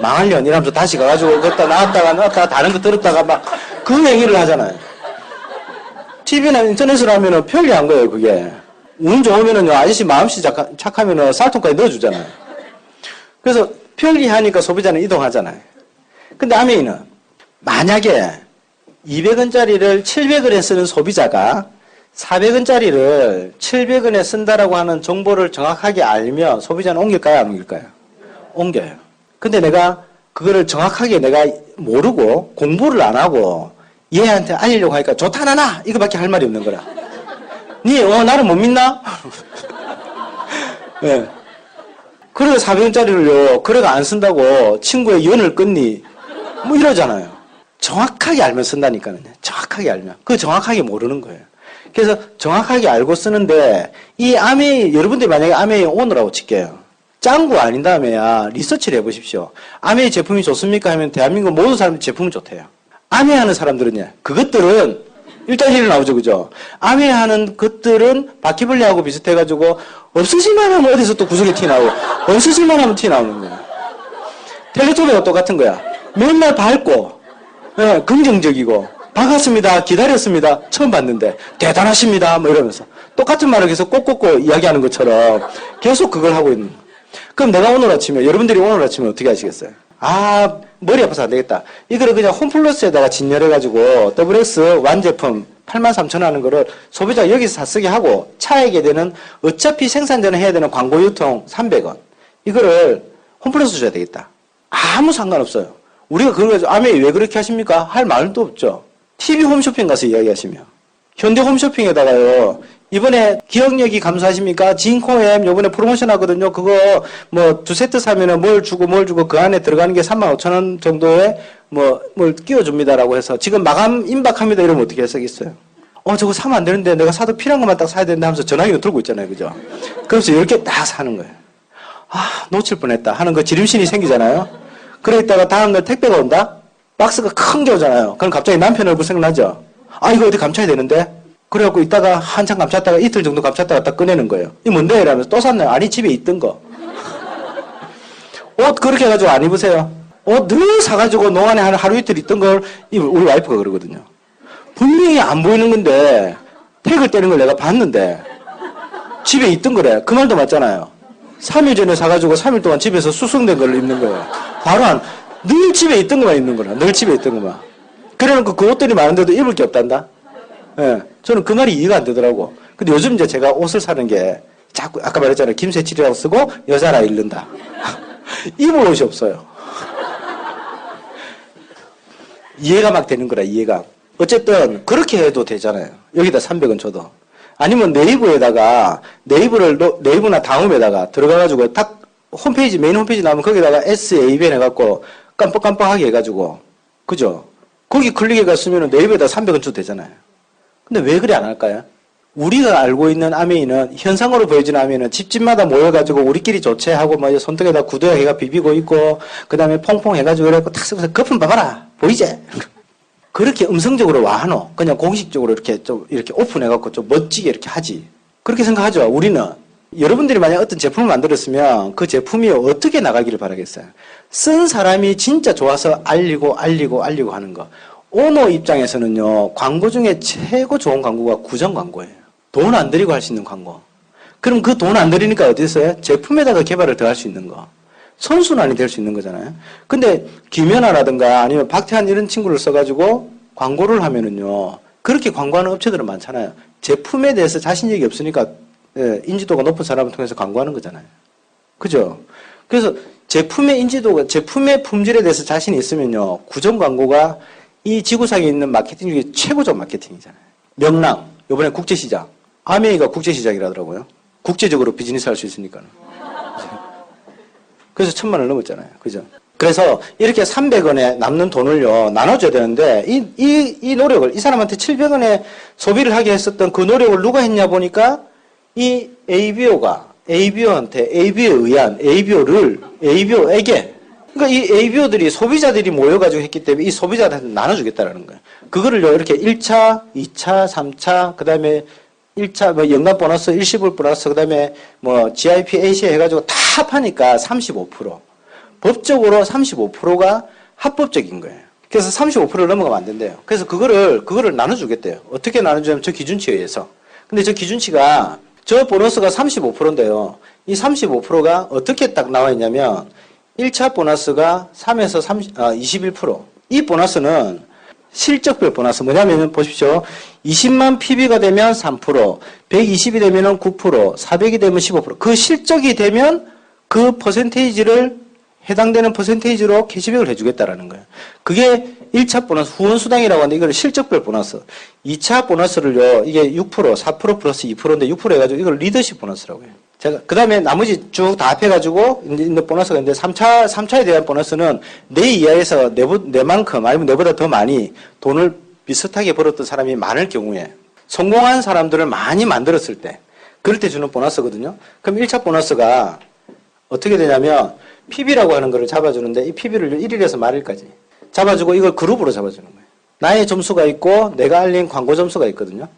망할년 이러면서 다시 가가지고 그것다 나왔다가 다른 거 들었다가 막 그 행위를 하잖아요. TV나 인터넷으로 하면은 편리한 거예요 그게. 운 좋으면은요 아저씨 마음씨 착하면은 쌀통까지 넣어주잖아요. 그래서 편리하니까 소비자는 이동하잖아요. 근데 아메이는 만약에 200원짜리를 700원에 쓰는 소비자가 400원짜리를 700원에 쓴다라고 하는 정보를 정확하게 알면 소비자는 옮길까요? 안 옮길까요? 옮겨요. 근데 내가 그거를 정확하게 내가 모르고 공부를 안 하고 얘한테 알리려고 하니까 좋다 나나 이거밖에 할 말이 없는 거라. 니 나를 못 믿나? 네. 그래가 400원짜리를요 그래가 안 쓴다고 친구의 연을 끊니 뭐 이러잖아요. 정확하게 알면 쓴다니까요. 정확하게 알면. 그거 정확하게 모르는 거예요. 그래서 정확하게 알고 쓰는데 이 아메이 여러분들이 만약에 아메이 오너라고 칠게요. 짱구 아닌 다음에야 리서치를 해보십시오. 아메이 제품이 좋습니까? 하면 대한민국 모든 사람들이 제품은 좋대요. 아메이 하는 사람들은요. 그것들은 일단일이 나오죠. 그죠? 아메이 하는 것들은 바퀴벌레하고 비슷해가지고 없으실만 하면 어디서 또 구석에 티 나오고 없으실만 하면 티 나오는 거예요. 텔레토비가 똑같은 거야. 맨날 밝고 네, 긍정적이고 반갑습니다. 기다렸습니다. 처음 봤는데 대단하십니다. 뭐 이러면서 똑같은 말을 계속 꼭꼭꼭 이야기하는 것처럼 계속 그걸 하고 있는 거예요. 그럼 내가 오늘 아침에 여러분들이 오늘 아침에 어떻게 하시겠어요? 아, 머리 아파서 안 되겠다. 이거를 그냥 홈플러스에다가 진열해가지고 WX 완제품 83,000원 하는 거를 소비자가 여기서 다 쓰게 하고 차액에 되는 어차피 생산 전에 해야 되는 광고 유통 300원. 이거를 홈플러스 줘야 되겠다. 아무 상관없어요. 우리가 그걸 가지고 아메이 왜 그렇게 하십니까? 할 말도 없죠. TV 홈쇼핑 가서 이야기하시면. 현대 홈쇼핑에다가요. 이번에 기억력이 감소하십니까? 진코엠 요번에 프로모션 하거든요. 그거 뭐 2세트 사면은 뭘 주고 그 안에 들어가는 게 35,000원 정도에 뭘 끼워줍니다라고 해서 지금 마감 임박합니다 이러면 어떻게 해석있어요? 저거 사면 안 되는데 내가 사도 필요한 것만 딱 사야 된다 하면서 전화기는 들고 있잖아요. 그죠? 그래서 10개 딱 사는 거예요. 아, 놓칠 뻔했다 하는 그 지름신이 생기잖아요. 그래 있다가 다음날 택배가 온다? 박스가 큰 게 오잖아요. 그럼 갑자기 남편 얼굴 생각나죠? 아, 이거 어디 감춰야 되는데? 그래갖고 있다가 한참 감췄다가 이틀 정도 감췄다가 딱 꺼내는 거예요. 이 뭔데? 이러면서 또 샀나요? 아니, 집에 있던 거. 옷 그렇게 해가지고 안 입으세요? 옷 늘 사가지고 농안에 하루 이틀 있던 걸 우리 와이프가 그러거든요. 분명히 안 보이는 건데 택을 떼는 걸 내가 봤는데 집에 있던 거래. 그 말도 맞잖아요. 3일 전에 사가지고 3일 동안 집에서 수성된 걸 입는 거예요. 바로 늘 집에 있던 것만 입는 거라. 늘 집에 있던 것만. 그래놓고 그 옷들이 많은데도 입을 게 없단다? 예. 저는 그 말이 이해가 안 되더라고. 근데 요즘 이제 제가 옷을 사는 게 자꾸, 아까 말했잖아요. 김세칠이라고 쓰고 여자라 읽는다. 입을 옷이 없어요. 이해가 막 되는 거라, 이해가. 어쨌든, 그렇게 해도 되잖아요. 여기다 300원 줘도. 아니면 네이버에다가, 네이버나 다음에다가 들어가가지고 딱 홈페이지, 메인 홈페이지 나오면 거기다가 SABN 해갖고 깜빡깜빡하게 해가지고, 그죠? 거기 클릭해가 쓰면 네이버에다 300원 줘도 되잖아요. 근데 왜 그래 안 할까요? 우리가 알고 있는 아메이는, 현상으로 보여지는 아메이는 집집마다 모여가지고 우리끼리 조체하고 뭐 손등에다 구두해가 비비고 있고, 그 다음에 퐁퐁 해가지고 이래갖고 탁 쓰면서 거품 봐봐라! 보이지? 그렇게 음성적으로 와하노. 그냥 공식적으로 이렇게 좀 이렇게 오픈해갖고 좀 멋지게 이렇게 하지. 그렇게 생각하죠. 우리는. 여러분들이 만약 어떤 제품을 만들었으면 그 제품이 어떻게 나가기를 바라겠어요? 쓴 사람이 진짜 좋아서 알리고 하는 거. 오너 입장에서는요, 광고 중에 최고 좋은 광고가 구정 광고예요. 돈 안 들이고 할 수 있는 광고. 그럼 그 돈 안 들이니까 어디 있어요? 제품에다가 개발을 더 할 수 있는 거. 선순환이 될 수 있는 거잖아요. 근데 김연아라든가 아니면 박태환 이런 친구를 써가지고 광고를 하면은요, 그렇게 광고하는 업체들은 많잖아요. 제품에 대해서 자신력이 없으니까 인지도가 높은 사람을 통해서 광고하는 거잖아요. 그죠? 그래서 제품의 인지도가, 제품의 품질에 대해서 자신이 있으면요, 구정 광고가 이 지구상에 있는 마케팅 중에 최고적 마케팅이잖아요. 명랑, 이번에 국제시장. 아메이가 국제시장이라더라고요. 국제적으로 비즈니스 할 수 있으니까는. 그래서 1,000만원을 넘었잖아요. 그죠? 그래서 이렇게 300원에 남는 돈을요, 나눠줘야 되는데, 이 노력을, 이 사람한테 700원에 소비를 하게 했었던 그 노력을 누가 했냐 보니까, 이 ABO한테, ABO에 의한, ABO에게, 그러니까 이 ABO들이 소비자들이 모여가지고 했기 때문에 이 소비자들한테 나눠주겠다라는 거예요. 그거를요, 이렇게 1차, 2차, 3차, 그 다음에 1차, 뭐, 연간 보너스, 일시불 보너스, 그 다음에 뭐, GIP, AC 해가지고 다 합하니까 35%. 법적으로 35%가 합법적인 거예요. 그래서 35%를 넘어가면 안 된대요. 그래서 그거를 나눠주겠대요. 어떻게 나눠주냐면 저 기준치에 의해서. 근데 저 기준치가, 저 보너스가 35%인데요. 이 35%가 어떻게 딱 나와 있냐면, 1차 보너스가 3에서 21%. 이 보너스는 실적별 보너스 뭐냐면 보십시오. 20만 PB가 되면 3%, 120이 되면 9%, 400이 되면 15%. 그 실적이 되면 그 퍼센테이지를 해당되는 퍼센테이지로 캐시백을 해주겠다라는 거예요. 그게 1차 보너스 후원수당이라고 하는데 이걸 실적별 보너스. 2차 보너스를요, 이게 6%, 4% 플러스 2%인데 6% 해가지고 이걸 리더십 보너스라고 해요. 제가, 그 다음에 나머지 쭉 다 합해가지고, 있는 보너스가 있는데, 3차에 대한 보너스는 내 이하에서 내만큼, 아니면 내보다 더 많이 돈을 비슷하게 벌었던 사람이 많을 경우에, 성공한 사람들을 많이 만들었을 때, 그럴 때 주는 보너스거든요. 그럼 1차 보너스가 어떻게 되냐면, PB라고 하는 거를 잡아주는데, 이 PB를 1일에서 말일까지 잡아주고, 이걸 그룹으로 잡아주는 거예요. 나의 점수가 있고, 내가 알린 광고 점수가 있거든요.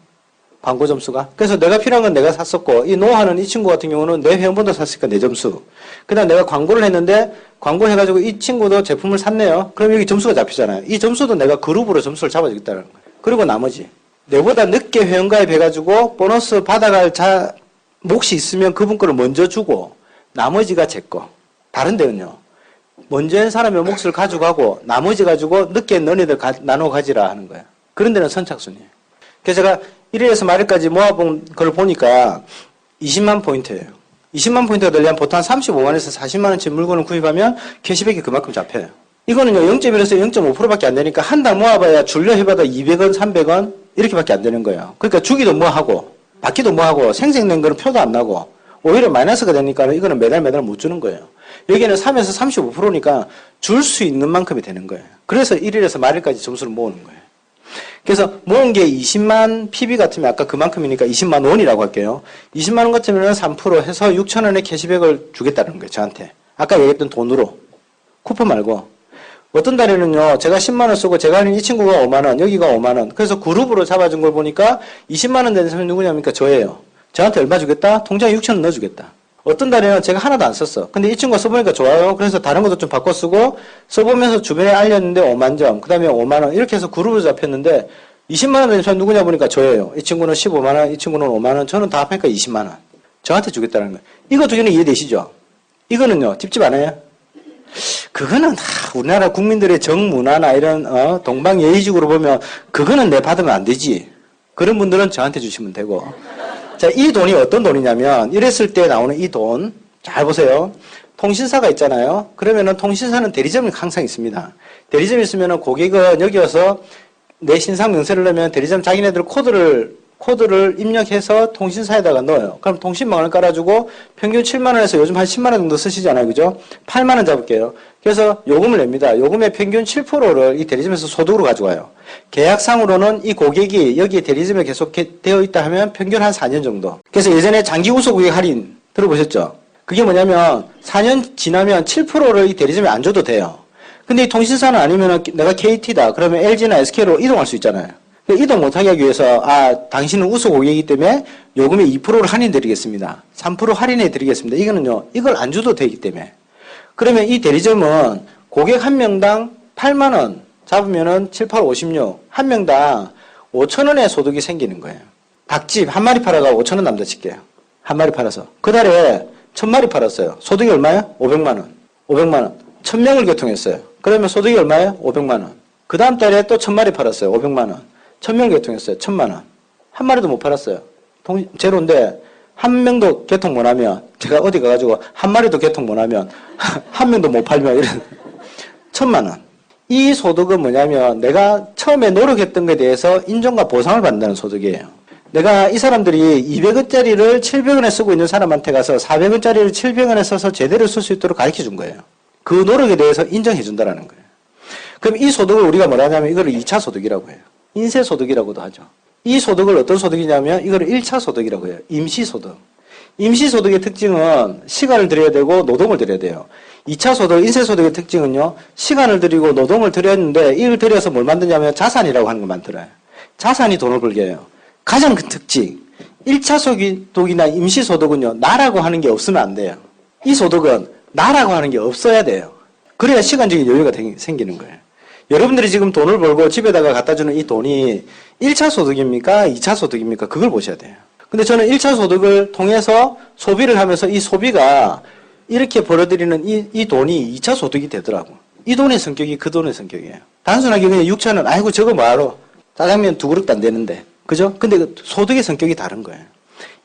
광고 점수가. 그래서 내가 필요한 건 내가 샀었고, 이 노하는 이 친구 같은 경우는 내 회원분도 샀으니까 내 점수. 그 다음 내가 광고를 했는데, 광고 해가지고 이 친구도 제품을 샀네요. 그럼 여기 점수가 잡히잖아요. 이 점수도 내가 그룹으로 점수를 잡아주겠다는 거예요. 그리고 나머지. 내보다 늦게 회원가입 해가지고, 보너스 받아갈 몫이 있으면 그분 거를 먼저 주고, 나머지가 제 거. 다른 데는요. 먼저 한 사람의 몫을 가져가고 나머지 가지고 늦게 너네들 나눠 가지라 하는 거예요. 그런 데는 선착순이에요. 그래서 제가 1일에서 말일까지 모아본 걸 보니까 20만 포인트예요. 20만 포인트가 되려면 보통 한 35만에서 40만원치 물건을 구입하면 캐시백이 그만큼 잡혀요. 이거는요, 0.1에서 0.5%밖에 안 되니까 한 달 모아봐야 줄려 해봐도 200원, 300원 이렇게밖에 안 되는 거예요. 그러니까 주기도 뭐하고 받기도 뭐하고 생생낸 거는 표도 안 나고 오히려 마이너스가 되니까 이거는 매달 못 주는 거예요. 여기는 3에서 35%니까 줄 수 있는 만큼이 되는 거예요. 그래서 1일에서 말일까지 점수를 모으는 거예요. 그래서 모은 게 20만 PB 같으면 아까 그만큼이니까 20만 원이라고 할게요. 20만 원 같으면 3% 해서 6천 원의 캐시백을 주겠다는 거예요. 저한테. 아까 얘기했던 돈으로. 쿠폰 말고. 어떤 달에는요, 제가 10만 원 쓰고 제가 아닌 이 친구가 5만 원, 여기가 5만 원. 그래서 그룹으로 잡아준 걸 보니까 20만 원 되는 사람이 누구냐니까 저예요. 저한테 얼마 주겠다? 통장에 6천 원 넣어주겠다. 어떤 달에는 제가 하나도 안 썼어. 근데 이 친구가 써보니까 좋아요. 그래서 다른 것도 좀 바꿔 쓰고 써보면서 주변에 알렸는데 5만 점, 그 다음에 5만 원 이렇게 해서 그룹으로 잡혔는데 20만 원 되는 사람 누구냐 보니까 저예요. 이 친구는 15만 원, 이 친구는 5만 원, 저는 다 합하니까 20만 원. 저한테 주겠다는 거예요. 이거 두 개는 이해되시죠? 이거는요, 찝찝 안 해요? 그거는 우리나라 국민들의 정문화나 이런 동방예의식으로 보면 그거는 내 받으면 안 되지. 그런 분들은 저한테 주시면 되고. 자, 이 돈이 어떤 돈이냐면 이랬을 때 나오는 이 돈 잘 보세요. 통신사가 있잖아요. 그러면은 통신사는 대리점이 항상 있습니다. 대리점이 있으면은 고객은 여기 와서 내 신상 명세를 넣으면 대리점 자기네들 코드를 입력해서 통신사에다가 넣어요. 그럼 통신망을 깔아주고 평균 7만 원에서 요즘 한 10만 원 정도 쓰시잖아요. 그죠? 8만 원 잡을게요. 그래서 요금을 냅니다. 요금의 평균 7%를 이 대리점에서 소득으로 가져와요. 계약상으로는 이 고객이 여기 대리점에 계속 되어 있다 하면 평균 한 4년 정도. 그래서 예전에 장기 우수 고객 할인 들어보셨죠? 그게 뭐냐면 4년 지나면 7%를 이 대리점에 안 줘도 돼요. 근데 이 통신사는 아니면 내가 KT다. 그러면 LG나 SK로 이동할 수 있잖아요. 이동 못하게 하기 위해서 당신은 우수 고객이기 때문에 요금의 2%를 할인해드리겠습니다. 3% 할인해드리겠습니다. 이거는요. 이걸 안 줘도 되기 때문에. 그러면 이 대리점은 고객 한 명당 8만 원 잡으면은 7, 8, 56. 한 명당 5천 원의 소득이 생기는 거예요. 닭집 한 마리 팔아가 5천 원 남자 칠게요. 한 마리 팔아서. 그 달에 1000마리 팔았어요. 소득이 얼마야? 500만 원. 500만 원. 1000명을 개통했어요. 그러면 소득이 얼마야? 500만 원. 그 다음 달에 또 1000마리 팔았어요. 500만 원. 1000명 개통했어요. 1000만 원. 한 마리도 못 팔았어요. 제로인데 한 명도 개통 못 하면 제가 어디 가가지고 한 마리도 개통 못 하면 한 명도 못 팔면 이런 1000만 원. 이 소득은 뭐냐면 내가 처음에 노력했던 것에 대해서 인정과 보상을 받는다는 소득이에요. 내가 이 사람들이 200원짜리를 700원에 쓰고 있는 사람한테 가서 400원짜리를 700원에 써서 제대로 쓸 수 있도록 가르쳐 준 거예요. 그 노력에 대해서 인정해 준다라는 거예요. 그럼 이 소득을 우리가 뭐라 하냐면 이거를 2차 소득이라고 해요. 인쇄소득이라고도 하죠. 이 소득을 어떤 소득이냐면 이거를 1차 소득이라고 해요. 임시소득. 임시소득의 특징은 시간을 들여야 되고 노동을 들여야 돼요. 2차 소득, 인쇄소득의 특징은요. 시간을 들이고 노동을 들였는데 이걸 들여서 뭘 만드냐면 자산이라고 하는 걸 만들어요. 자산이 돈을 벌게 해요. 가장 큰 특징. 1차 소득이나 임시소득은요. 나라고 하는 게 없으면 안 돼요. 이 소득은 나라고 하는 게 없어야 돼요. 그래야 시간적인 여유가 생기는 거예요. 여러분들이 지금 돈을 벌고 집에다가 갖다 주는 이 돈이 1차 소득입니까? 2차 소득입니까? 그걸 보셔야 돼요. 근데 저는 1차 소득을 통해서 소비를 하면서 이 소비가 이렇게 벌어들이는 이 돈이 2차 소득이 되더라고. 이 돈의 성격이 그 돈의 성격이에요. 단순하게 그냥 6천원, 아이고 저거 뭐하러. 짜장면 2그릇도 안 되는데. 그죠? 근데 그 소득의 성격이 다른 거예요.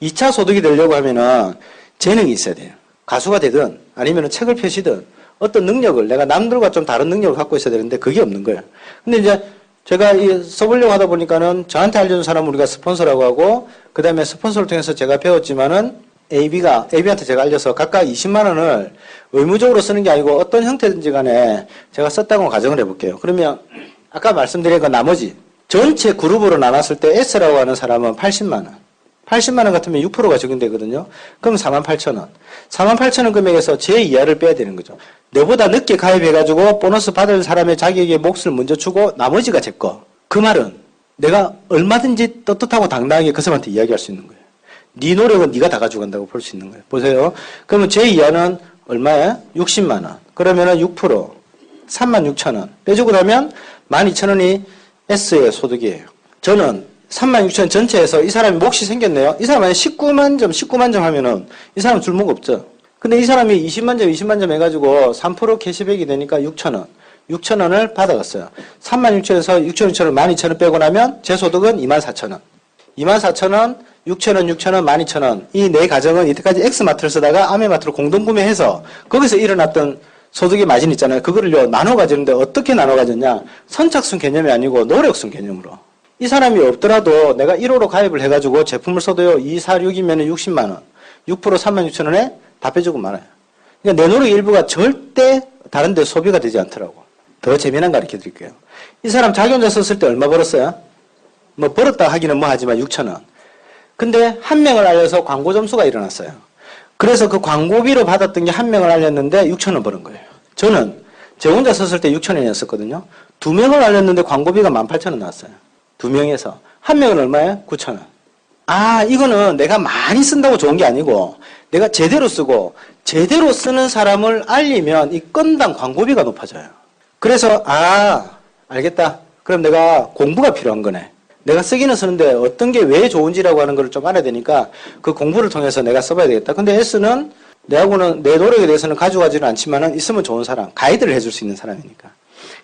2차 소득이 되려고 하면은 재능이 있어야 돼요. 가수가 되든 아니면 책을 펴시든 어떤 능력을 내가 남들과 좀 다른 능력을 갖고 있어야 되는데 그게 없는 거예요. 근데 이제 제가 써보려고 하다 보니까는 저한테 알려준 사람을 우리가 스폰서라고 하고 그 다음에 스폰서를 통해서 제가 배웠지만은 AB한테 제가 알려서 각각 20만 원을 의무적으로 쓰는 게 아니고 어떤 형태든지 간에 제가 썼다고 가정을 해볼게요. 그러면 아까 말씀드린 그 나머지 전체 그룹으로 나눴을 때 S라고 하는 사람은 80만 원. 80만 원 같으면 6%가 적용되거든요. 그럼 48,000원. 48,000원 금액에서 제 이하를 빼야 되는 거죠. 내보다 늦게 가입해가지고 보너스 받을 사람의 자기에게 몫을 먼저 주고 나머지가 제 거. 그 말은 내가 얼마든지 떳떳하고 당당하게 그 사람한테 이야기할 수 있는 거예요. 네 노력은 네가 다 가져간다고 볼 수 있는 거예요. 보세요. 그러면 제 이하는 얼마야? 60만 원. 그러면은 6%. 36,000원. 빼주고 나면 12,000원이 S의 소득이에요. 저는 36,000원 전체에서 이 사람이 몫이 생겼네요. 이 사람은 19만 점 하면은 이 사람 줄목 없죠. 근데 이 사람이 20만 점, 20만 점 해가지고 3% 캐시백이 되니까 6,000원. 6,000원을 받아갔어요. 36,000원에서 6,600원, 12,000원 빼고 나면 제 소득은 24,000원. 24,000원, 6,000원, 6,000원, 12,000원. 이 네 가정은 이때까지 X마트를 쓰다가 아메마트로 공동구매해서 거기서 일어났던 소득의 마진 있잖아요. 그거를요, 나눠 가지는데 어떻게 나눠 가졌냐? 선착순 개념이 아니고 노력순 개념으로. 이 사람이 없더라도 내가 1호로 가입을 해가지고 제품을 써도요, 2, 4, 6이면 60만원. 6% 36,000원에 다 빼주고 말아요. 그러니까 내 노력의 일부가 절대 다른 데 소비가 되지 않더라고. 더 재미난 거 가르쳐 드릴게요. 이 사람 자기 혼자 썼을 때 얼마 벌었어요? 뭐 벌었다 하기는 뭐 하지만 6,000원. 근데 한 명을 알려서 광고 점수가 일어났어요. 그래서 그 광고비로 받았던 게 한 명을 알렸는데 6,000원 버는 거예요. 저는 제 혼자 썼을 때 6,000원이었었거든요. 두 명을 알렸는데 광고비가 18,000원 나왔어요. 두 명에서. 한 명은 얼마예요? 9,000원. 아, 이거는 내가 많이 쓴다고 좋은 게 아니고 내가 제대로 쓰고 제대로 쓰는 사람을 알리면 이 건당 광고비가 높아져요. 그래서 알겠다. 그럼 내가 공부가 필요한 거네. 내가 쓰기는 쓰는데 어떤 게 왜 좋은지라고 하는 걸 좀 알아야 되니까 그 공부를 통해서 내가 써봐야 되겠다. 근데 S는 내하고는 내 노력에 대해서는 가져가지는 않지만은 있으면 좋은 사람, 가이드를 해줄 수 있는 사람이니까.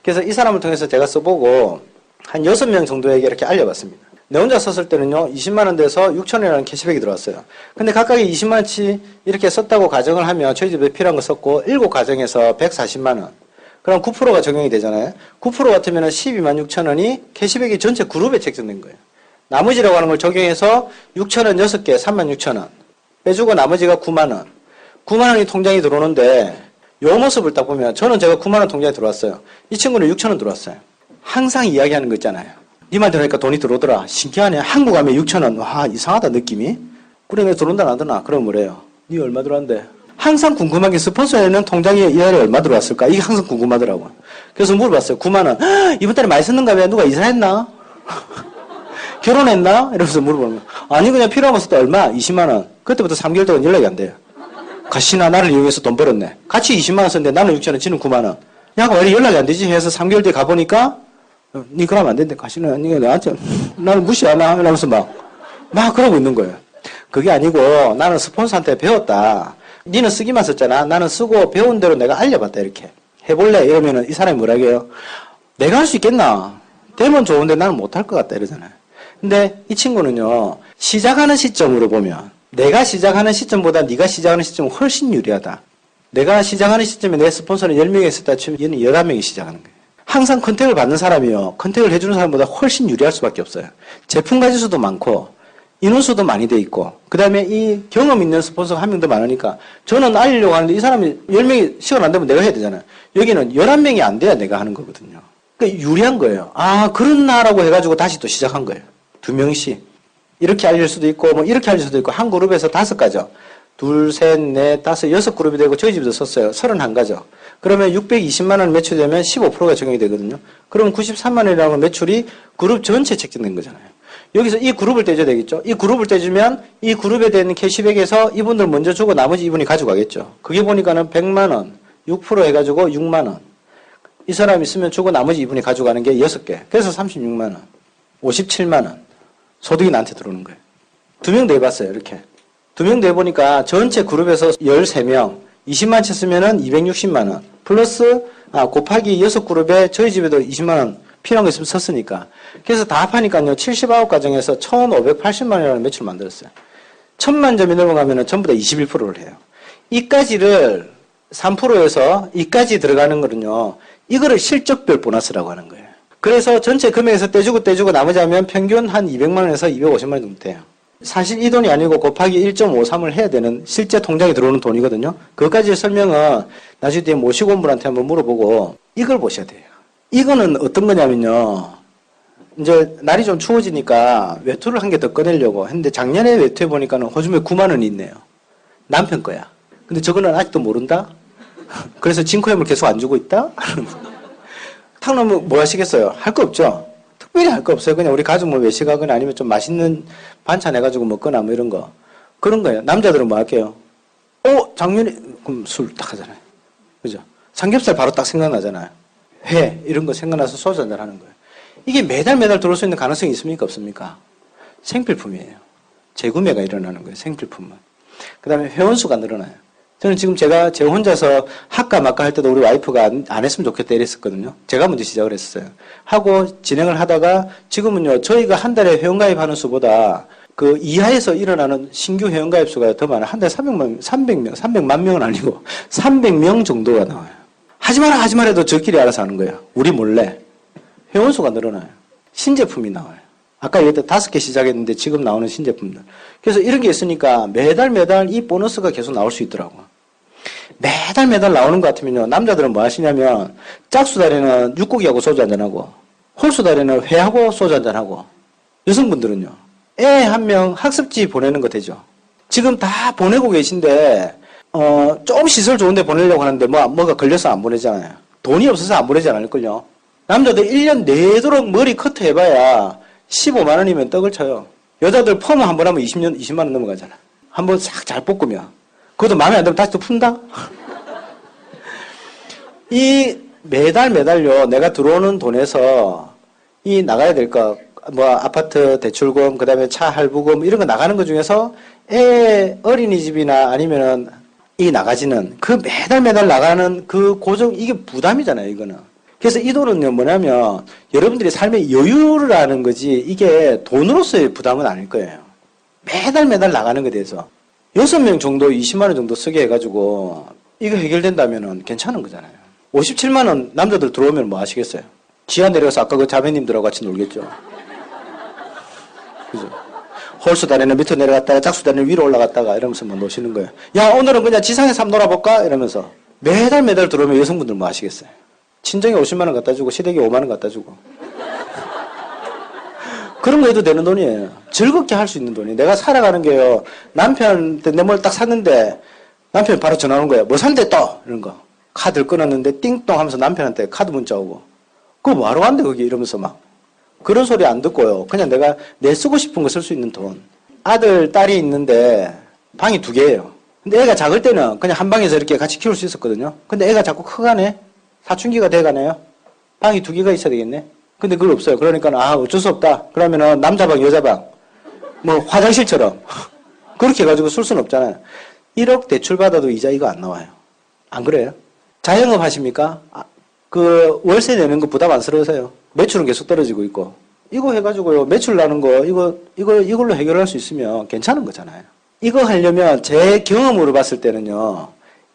그래서 이 사람을 통해서 제가 써보고 한 6명 정도에게 이렇게 알려봤습니다. 내 혼자 썼을 때는요, 20만원 돼서 6,000원이라는 캐시백이 들어왔어요. 근데 각각이 20만원치 이렇게 썼다고 가정을 하면 저희 집에 필요한 거 썼고, 7가정에서 140만원. 그럼 9%가 적용이 되잖아요. 9% 같으면 12만 6천원이 캐시백이 전체 그룹에 책정된 거예요. 나머지라고 하는 걸 적용해서 6천원 6개 3만 6천원 빼주고 나머지가 9만원. 9만원이 통장에 들어오는데 요 모습을 딱 보면 저는 제가 9만원 통장에 들어왔어요. 이 친구는 6천원 들어왔어요. 항상 이야기하는 거 있잖아요. 니 말 들으니까 돈이 들어오더라. 신기하네. 한국 가면 6천원. 와, 이상하다 느낌이. 그래, 내 들어온다 나더나. 그럼 뭐래요? 니 얼마 들어왔는데? 항상 궁금한 게 스폰서에는 통장에 이달에 얼마 들어왔을까? 이게 항상 궁금하더라고요. 그래서 물어봤어요. 9만원. 이번 달에 많이 썼는가 봐. 누가 이사했나? 결혼했나? 이러면서 물어보는 거예요. 아니, 그냥 필요한 거 썼다. 얼마? 20만원. 그때부터 3개월 동안 연락이 안 돼요. 가시나 나를 이용해서 돈 벌었네. 같이 20만원 썼는데 나는 6천원, 지는 9만원. 야, 왜 연락이 안 되지? 해서 3개월 뒤에 가보니까, 니 그러면 안 된대. 가시나, 니가 나한테, 나는 무시하나? 이러면서 막 그러고 있는 거예요. 그게 아니고 나는 스폰서한테 배웠다. 니는 쓰기만 썼잖아. 나는 쓰고 배운 대로 내가 알려봤다. 이렇게. 해볼래? 이러면은 이 사람이 뭐라 해요? 내가 할 수 있겠나? 되면 좋은데 나는 못할 것 같다. 이러잖아요. 근데 이 친구는요. 시작하는 시점으로 보면 내가 시작하는 시점보다 네가 시작하는 시점은 훨씬 유리하다. 내가 시작하는 시점에 내 스폰서는 10명이 있었다 치면 얘는 11명이 시작하는 거예요. 항상 컨택을 받는 사람이요. 컨택을 해주는 사람보다 훨씬 유리할 수밖에 없어요. 제품 가지수도 많고 인원수도 많이 돼 있고 그 다음에 이 경험 있는 스폰서가 한 명 더 많으니까 저는 알리려고 하는데 이 사람이 10명이 시간 안 되면 내가 해야 되잖아요. 여기는 11명이 안 돼야 내가 하는 거거든요. 그러니까 유리한 거예요. 아, 그렇나라고 해가지고 다시 또 시작한 거예요. 2명씩. 이렇게 알릴 수도 있고 뭐 이렇게 알릴 수도 있고 한 그룹에서 5가죠. 2, 3, 4, 5, 6그룹이 되고 저희 집에서 썼어요. 31가죠. 그러면 620만 원 매출이 되면 15%가 적용이 되거든요. 그럼 93만 원이라는 매출이 그룹 전체 책정된 거잖아요. 여기서 이 그룹을 떼줘야 되겠죠. 이 그룹을 떼주면 이 그룹에 대한 캐시백에서 이분들 먼저 주고 나머지 이분이 가져가겠죠. 그게 보니까는 100만 원, 6% 해가지고 6만 원. 이 사람이 쓰면 주고 나머지 이분이 가져가는 게 6개. 그래서 36만 원, 57만 원. 소득이 나한테 들어오는 거예요. 2명 내봤어요. 이렇게. 2명 내보니까 전체 그룹에서 13명, 20만 채 쓰면은 260만 원. 플러스, 곱하기 6그룹에 저희 집에도 20만 원 필요한 거 있으면 썼으니까. 그래서 다 합하니까요, 79가정에서 1,580만 원이라는 매출을 만들었어요. 1,000만 점이 넘어가면 전부 다 21%를 해요. 이까지를 3%에서 이까지 들어가는 거는요, 이거를 실적별 보너스라고 하는 거예요. 그래서 전체 금액에서 떼주고 나머지 하면 평균 한 200만 원에서 250만 원 정도 돼요. 사실 이 돈이 아니고 곱하기 1.53을 해야 되는 실제 통장에 들어오는 돈이거든요. 그것까지 설명은 나중에 뒤에 모시고 온 분한테 한번 물어보고 이걸 보셔야 돼요. 이거는 어떤 거냐면요. 이제 날이 좀 추워지니까 외투를 한 개 더 꺼내려고 했는데 작년에 외투해 보니까는 호주머니에 9만 원이 있네요. 남편 거야. 근데 저거는 아직도 모른다? 그래서 징크햄을 계속 안 주고 있다? 탁놓으면 뭐 하시겠어요? 할 거 없죠? 특별히 할 거 없어요. 그냥 우리 가족 뭐 외식하거나 아니면 좀 맛있는 반찬 해가지고 먹거나 뭐 이런 거. 그런 거예요. 남자들은 뭐 할게요? 작년에, 그럼 술 딱 하잖아요. 그죠? 삼겹살 바로 딱 생각나잖아요. 회, 이런 거 생각나서 소주 한잔 하는 거예요. 이게 매달 들어올 수 있는 가능성이 있습니까? 없습니까? 생필품이에요. 재구매가 일어나는 거예요. 생필품은. 그 다음에 회원수가 늘어나요. 저는 지금 제가 제 혼자서 할까 말까 할 때도 우리 와이프가 안 했으면 좋겠다 이랬었거든요. 제가 먼저 시작을 했어요. 하고 진행을 하다가 지금은요, 저희가 한 달에 회원가입하는 수보다 그 이하에서 일어나는 신규 회원가입 수가 더 많아요. 한 달에 300만 명은 아니고 300명 정도가 나와요. 하지 마라 해도 저끼리 알아서 하는 거예요. 우리 몰래. 회원 수가 늘어나요. 신제품이 나와요. 아까 얘기했던 5개 시작했는데 지금 나오는 신제품들. 그래서 이런 게 있으니까 매달 이 보너스가 계속 나올 수 있더라고요. 매달 나오는 것 같으면요. 남자들은 뭐 하시냐면 짝수달에는 육고기하고 소주 한잔하고 홀수달에는 회하고 소주 한잔하고 여성분들은요. 애 한 명 학습지 보내는 거 되죠. 지금 다 보내고 계신데 좀 시설 좋은데 보내려고 하는데 뭐가 걸려서 안 보내잖아요. 돈이 없어서 안 보내지 않을걸요. 남자들 1년 내도록 머리 커트 해봐야 15만 원이면 떡을 쳐요. 여자들 펌 한 번 하면 20만 원 넘어가잖아. 한번 싹 잘 볶으면. 그것도 마음에 안 들면 다시 또 푼다? 이 매달요, 내가 들어오는 돈에서 이 나가야 될 거, 아파트 대출금, 그 다음에 차 할부금, 이런 거 나가는 거 중에서 애 어린이집이나 아니면은 이 나가지는 그 매달 나가는 그 고정, 이게 부담이잖아요, 이거는. 그래서 이 돈은요, 뭐냐면, 여러분들이 삶의 여유를 아는 거지, 이게 돈으로서의 부담은 아닐 거예요. 매달 나가는 것에 대해서. 6명 정도 20만 원 정도 쓰게 해가지고, 이거 해결된다면은 괜찮은 거잖아요. 57만 원 남자들 들어오면 뭐 하시겠어요? 지하 내려가서 아까 그 자매님들하고 같이 놀겠죠. 그죠? 홀수단에는 밑으로 내려갔다가 짝수단에는 위로 올라갔다가 이러면서 뭐 노시는 거예요. 야, 오늘은 그냥 지상에서 한번 놀아볼까? 이러면서. 매달 들어오면 여성분들 뭐 하시겠어요? 친정에 50만 원 갖다 주고 시댁에 5만 원 갖다 주고. 그런 거 해도 되는 돈이에요. 즐겁게 할 수 있는 돈이. 내가 살아가는 게요. 남편한테 내 뭘 딱 샀는데 남편이 바로 전화 오는 거예요. 뭐 산대 또! 이런 거. 카드를 끊었는데 띵동 하면서 남편한테 카드 문자 오고. 그거 뭐하러 간대 거기 이러면서 막. 그런 소리 안 듣고요. 그냥 내가 내 쓰고 싶은 거 쓸 수 있는 돈. 아들, 딸이 있는데 방이 2개예요. 근데 애가 작을 때는 그냥 한 방에서 이렇게 같이 키울 수 있었거든요. 근데 애가 자꾸 커가네. 사춘기가 돼가네요. 방이 2개가 있어야 되겠네. 근데 그걸 없어요. 그러니까 어쩔 수 없다. 그러면은 남자방, 여자방, 뭐 화장실처럼 그렇게 해가지고 쓸 수는 없잖아요. 1억 대출 받아도 이자 이거 안 나와요. 안 그래요? 자영업 하십니까? 그 월세 내는 거 부담 안스러우세요? 매출은 계속 떨어지고 있고. 이거 해가지고요, 매출 나는 거, 이걸로 해결할 수 있으면 괜찮은 거잖아요. 이거 하려면 제 경험으로 봤을 때는요,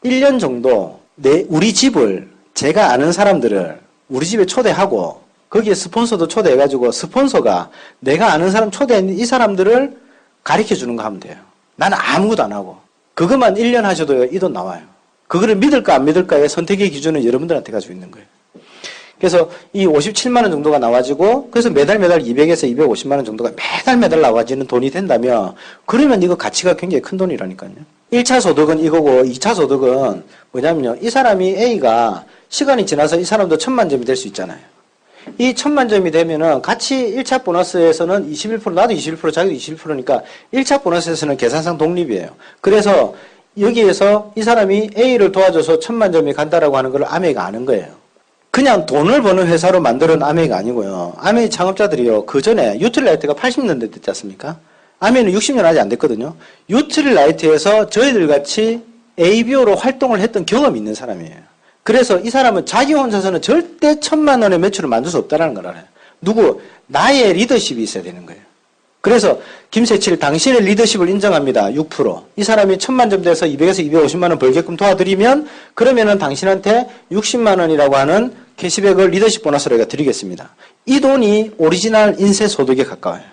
1년 정도 우리 집을 제가 아는 사람들을 우리 집에 초대하고, 거기에 스폰서도 초대해가지고, 스폰서가 내가 아는 사람 초대한 이 사람들을 가르쳐 주는 거 하면 돼요. 나는 아무것도 안 하고. 그것만 1년 하셔도요, 이 돈 나와요. 그거를 믿을까 안 믿을까의 선택의 기준은 여러분들한테 가지고 있는 거예요. 그래서 이 57만 원 정도가 나와지고, 그래서 매달 200에서 250만 원 정도가 매달 나와지는 돈이 된다면, 그러면 이거 가치가 굉장히 큰 돈이라니까요. 1차 소득은 이거고, 2차 소득은 뭐냐면요, 이 사람이 A가 시간이 지나서 이 사람도 1000만 점이 될 수 있잖아요. 이 1000만 점이 되면은 같이 1차 보너스에서는 21%, 나도 21%, 자기도 21%니까 1차 보너스에서는 계산상 독립이에요. 그래서 여기에서 이 사람이 A를 도와줘서 1000만 점이 간다라고 하는 걸 아메이가 아는 거예요. 그냥 돈을 버는 회사로 만드는 아메이가 아니고요. 아메이 창업자들이요, 그 전에 유틸라이트가 80년대 됐지 않습니까? 아메이는 60년 아직 안 됐거든요. 유틸라이트에서 저희들 같이 ABO로 활동을 했던 경험이 있는 사람이에요. 그래서 이 사람은 자기 혼자서는 절대 1000만 원의 매출을 만들 수 없다는 걸 알아요. 누구? 나의 리더십이 있어야 되는 거예요. 그래서 김세칠 당신의 리더십을 인정합니다. 6%. 이 사람이 1000만 점 돼서 200에서 250만 원 벌게끔 도와드리면 그러면은 당신한테 60만 원이라고 하는 캐시백을 리더십 보너스로 드리겠습니다. 이 돈이 오리지널 인쇄 소득에 가까워요.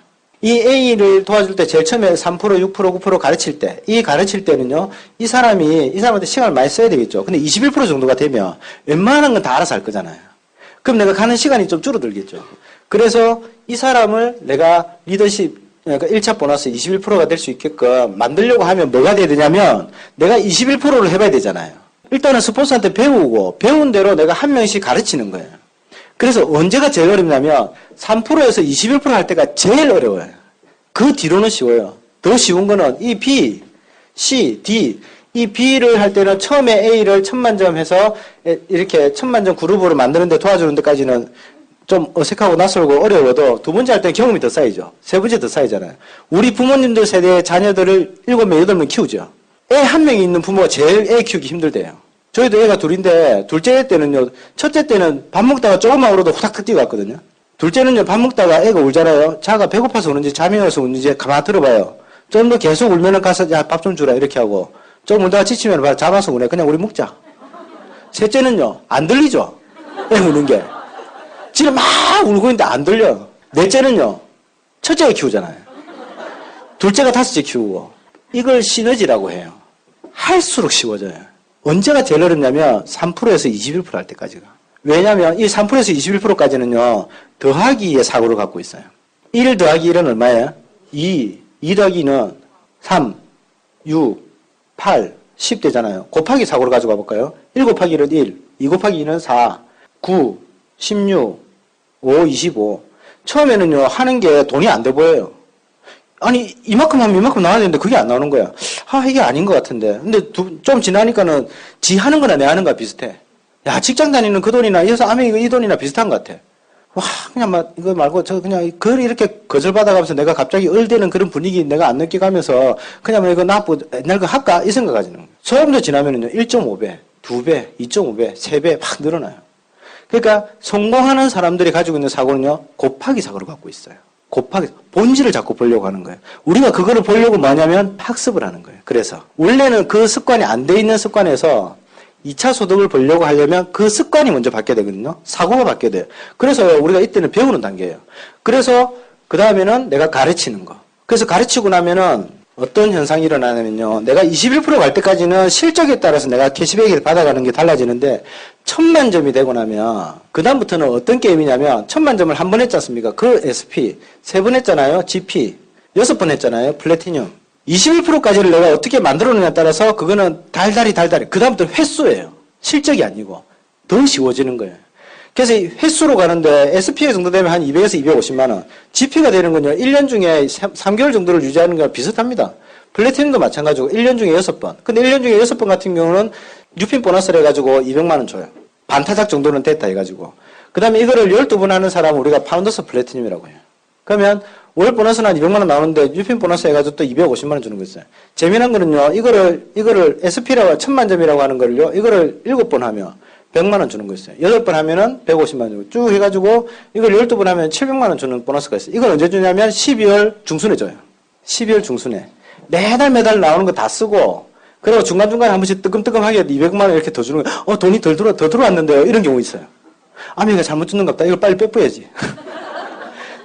이 A를 도와줄 때 제일 처음에 3%, 6%, 9% 가르칠 때, 이 가르칠 때는요, 이 사람한테 시간을 많이 써야 되겠죠. 근데 21% 정도가 되면 웬만한 건 다 알아서 할 거잖아요. 그럼 내가 가는 시간이 좀 줄어들겠죠. 그래서 이 사람을 내가 리더십, 그러니까 1차 보너스 21%가 될 수 있게끔 만들려고 하면 뭐가 돼야 되냐면, 내가 21%를 해봐야 되잖아요. 일단은 스폰서한테 배우고, 배운 대로 내가 한 명씩 가르치는 거예요. 그래서 언제가 제일 어렵냐면 3%에서 21% 할 때가 제일 어려워요. 그 뒤로는 쉬워요. 더 쉬운 거는 이 B, C, D, 이 B를 할 때는 처음에 A를 1000만 점 해서 이렇게 1000만 점 그룹으로 만드는 데 도와주는 데까지는 좀 어색하고 낯설고 어려워도 두 번째 할 때는 경험이 더 쌓이죠. 세 번째 더 쌓이잖아요. 우리 부모님들 세대의 자녀들을 7명, 8명 키우죠. 애 한 명이 있는 부모가 제일 애 키우기 힘들대요. 저희도 애가 둘인데 둘째 때는요. 첫째 때는 밥 먹다가 조금만 울어도 후닥닥 뛰어갔거든요. 둘째는요. 밥 먹다가 애가 울잖아요. 자가 배고파서 우는지 잠이 와서 우는지 가만 들어봐요. 좀 더 계속 울면은 가서 야, 밥 좀 주라 이렇게 하고 좀 울다가 지치면 잡아서 우네. 그냥 우리 먹자. 셋째는요. 안 들리죠. 애 우는 게. 지금 막 울고 있는데 안 들려. 넷째는요. 첫째가 키우잖아요. 둘째가 다섯째 키우고. 이걸 시너지라고 해요. 할수록 쉬워져요. 언제가 제일 어렵냐면 3%에서 21% 할 때까지가. 왜냐하면 이 3%에서 21%까지는요. 더하기의 사고를 갖고 있어요. 1 더하기 1은 얼마예요? 2 더하기 2는 3, 6, 8, 10 되잖아요. 곱하기 사고를 가지고 가볼까요? 1 곱하기 1은 1, 2 곱하기 2는 4, 9, 16, 5, 25. 처음에는요, 하는 게 돈이 안 돼 보여요. 아니, 이만큼 하면 이만큼 나와야 되는데 그게 안 나오는 거야. 아, 이게 아닌 것 같은데. 근데 좀 지나니까는 지 하는 거나 내 하는 거나 비슷해. 야, 직장 다니는 그 돈이나 이 회사 이 돈이나 비슷한 것 같아. 와, 그냥 막, 이거 말고, 저 그냥, 그걸 이렇게 거절받아가면서 내가 갑자기 얼대는 그런 분위기 내가 안 느껴가면서, 그냥 뭐 이거 옛날 거 할까? 이 생각하지는 거예요. 소음도 지나면은요, 1.5배, 2배, 2.5배, 3배 막 늘어나요. 그러니까, 성공하는 사람들이 가지고 있는 사고는요, 곱하기 사고를 갖고 있어요. 곱하기, 본질을 자꾸 보려고 하는 거예요. 우리가 그거를 보려고 뭐냐면, 학습을 하는 거예요. 그래서, 원래는 그 습관이 안 돼 있는 습관에서, 2차 소득을 보려고 하려면 그 습관이 먼저 바뀌어야 되거든요. 사고가 바뀌어야 돼요. 그래서 우리가 이때는 배우는 단계예요. 그래서 그 다음에는 내가 가르치는 거. 그래서 가르치고 나면은 어떤 현상이 일어나냐면요. 내가 21% 갈 때까지는 실적에 따라서 내가 캐시백을 받아가는 게 달라지는데 1000만 점이 되고 나면 그 다음부터는 어떤 게임이냐면 1000만 점을 한 번 했지 않습니까? 그 SP 3번 했잖아요. GP 6번 했잖아요. 플래티늄 21%까지를 내가 어떻게 만들어내냐에 따라서 그거는 달달이. 그 다음부터 횟수예요. 실적이 아니고. 더 쉬워지는 거예요. 그래서 횟수로 가는데 SPA 정도 되면 한 200에서 250만 원. GP가 되는 건요. 1년 중에 3개월 정도를 유지하는 거랑 비슷합니다. 플래티넘도 마찬가지고 1년 중에 6번. 근데 1년 중에 6번 같은 경우는 뉴핀 보너스를 해가지고 200만 원 줘요. 반타작 정도는 됐다 해가지고. 그 다음에 이거를 12번 하는 사람은 우리가 파운더스 플래티넘이라고 해요. 그러면 월 보너스는 한 200만 원 나오는데 뉴핀 보너스 해가지고 또 250만 원 주는 거 있어요. 재미난 거는요. 이거를 SP라고 1000만 점이라고 하는 거를요. 이거를 7번 하면 100만 원 주는 거 있어요. 8번 하면은 150만 원 주고 쭉 해가지고 이걸 12번 하면 700만 원 주는 보너스가 있어요. 이걸 언제 주냐면 12월 중순에 줘요. 12월 중순에. 매달 나오는 거 다 쓰고 그리고 중간중간에 한 번씩 뜨끔뜨끔하게 200만 원 이렇게 더 주는 거예요. 돈이 더 들어왔는데요. 이런 경우 있어요. 내가 잘못 주는 것 같다. 이걸 빨리 빼뿌야지.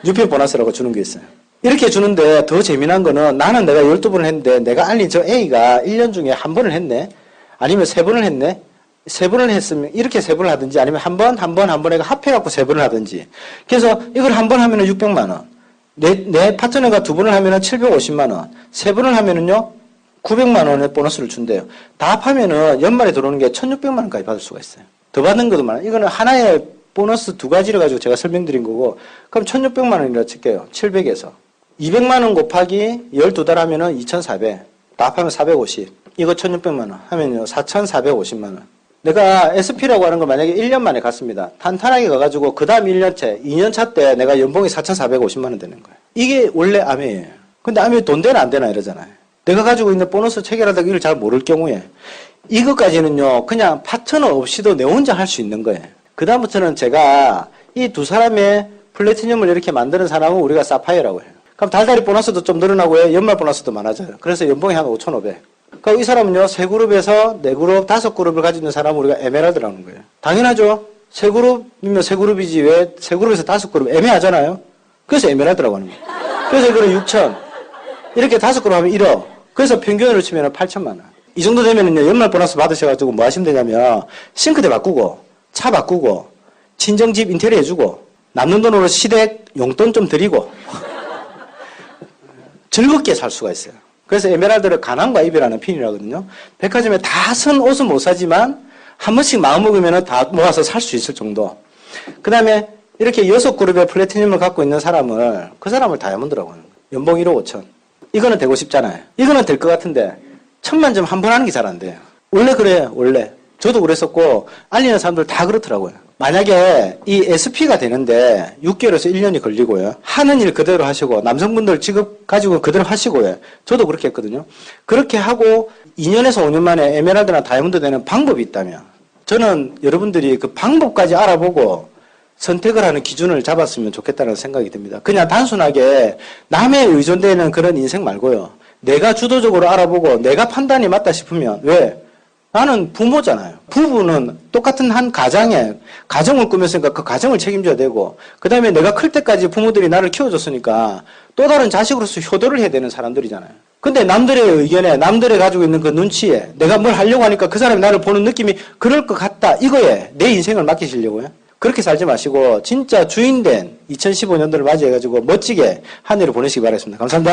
뉴핀 보너스라고 주는 게 있어요. 이렇게 주는데 더 재미난 거는 나는 내가 12번을 했는데 내가 알린 저 A가 1년 중에 한 번을 했네? 아니면 3번을 했네? 3번을 했으면 이렇게 3번을 하든지 아니면 한 번 해가 합해갖고 3번을 하든지. 그래서 이걸 한 번 하면은 600만 원. 내 파트너가 2번을 하면은 750만 원. 3번을 하면은요, 900만 원의 보너스를 준대요. 다 합하면은 연말에 들어오는 게 1600만 원까지 받을 수가 있어요. 더 받는 것도 많아요. 이거는 하나의 보너스 2가지를 가지고 제가 설명드린 거고, 그럼 1600만 원이라 칠게요. 700에서. 200만 원 곱하기 12달 하면은 2400. 다 합하면 450. 이거 1600만 원 하면요. 4450만 원. 내가 SP라고 하는 거 만약에 1년 만에 갔습니다. 탄탄하게 가가지고 그 다음 1년째, 2년차 때 내가 연봉이 4450만 원 되는 거예요. 이게 원래 아메예요. 근데 아메 돈 되나 안 되나 이러잖아요. 내가 가지고 있는 보너스 체계라든가 이걸 잘 모를 경우에 이것까지는요. 그냥 파트너 없이도 내 혼자 할 수 있는 거예요. 그 다음부터는 제가 이 두 사람의 플래티늄을 이렇게 만드는 사람은 우리가 사파이어라고 해요. 그럼 달달이 보너스도 좀 늘어나고요. 연말 보너스도 많아져요. 그래서 연봉이 한 5,500. 그럼 이 사람은요. 3그룹에서 4그룹, 5그룹을 가지고 있는 사람은 우리가 에메랄드라는 거예요. 당연하죠. 3그룹이면 3그룹이지 왜 3그룹에서 5그룹 애매하잖아요. 그래서 에메랄드라고 하는 거예요. 그래서 이거는 6,000. 이렇게 5그룹 하면 1억. 그래서 평균으로 치면 8천만 원. 이 정도 되면은요. 연말 보너스 받으셔가지고 뭐 하시면 되냐면 싱크대 바꾸고 차 바꾸고 친정집 인테리어 해주고 남는 돈으로 시댁 용돈 좀 드리고 즐겁게 살 수가 있어요. 그래서 에메랄드를 가난과 이별하는 편이라거든요. 백화점에 다 선 옷은 못 사지만 한 번씩 마음먹으면 다 모아서 살 수 있을 정도. 그 다음에 이렇게 6그룹의 플래티늄을 갖고 있는 사람을 그 사람을 다이아몬드라고 하는 거예요. 연봉 1억 5천. 이거는 되고 싶잖아요. 이거는 될 것 같은데 1000만 점 한 번 하는 게 잘 안 돼요. 원래 그래요. 원래. 저도 그랬었고 알리는 사람들 다 그렇더라고요. 만약에 이 SP가 되는데 6개월에서 1년이 걸리고요. 하는 일 그대로 하시고 남성분들 직업 가지고 그대로 하시고요. 저도 그렇게 했거든요. 그렇게 하고 2년에서 5년 만에 에메랄드나 다이아몬드 되는 방법이 있다면 저는 여러분들이 그 방법까지 알아보고 선택을 하는 기준을 잡았으면 좋겠다는 생각이 듭니다. 그냥 단순하게 남에 의존되는 그런 인생 말고요. 내가 주도적으로 알아보고 내가 판단이 맞다 싶으면 왜? 나는 부모잖아요. 부부는 똑같은 한 가정을 꾸몄으니까 그 가정을 책임져야 되고 그 다음에 내가 클 때까지 부모들이 나를 키워줬으니까 또 다른 자식으로서 효도를 해야 되는 사람들이잖아요. 근데 남들의 의견에 남들이 가지고 있는 그 눈치에 내가 뭘 하려고 하니까 그 사람이 나를 보는 느낌이 그럴 것 같다. 이거에 내 인생을 맡기시려고요. 그렇게 살지 마시고 진짜 주인된 2015년도를 맞이해가지고 멋지게 한 해를 보내시기 바라겠습니다. 감사합니다.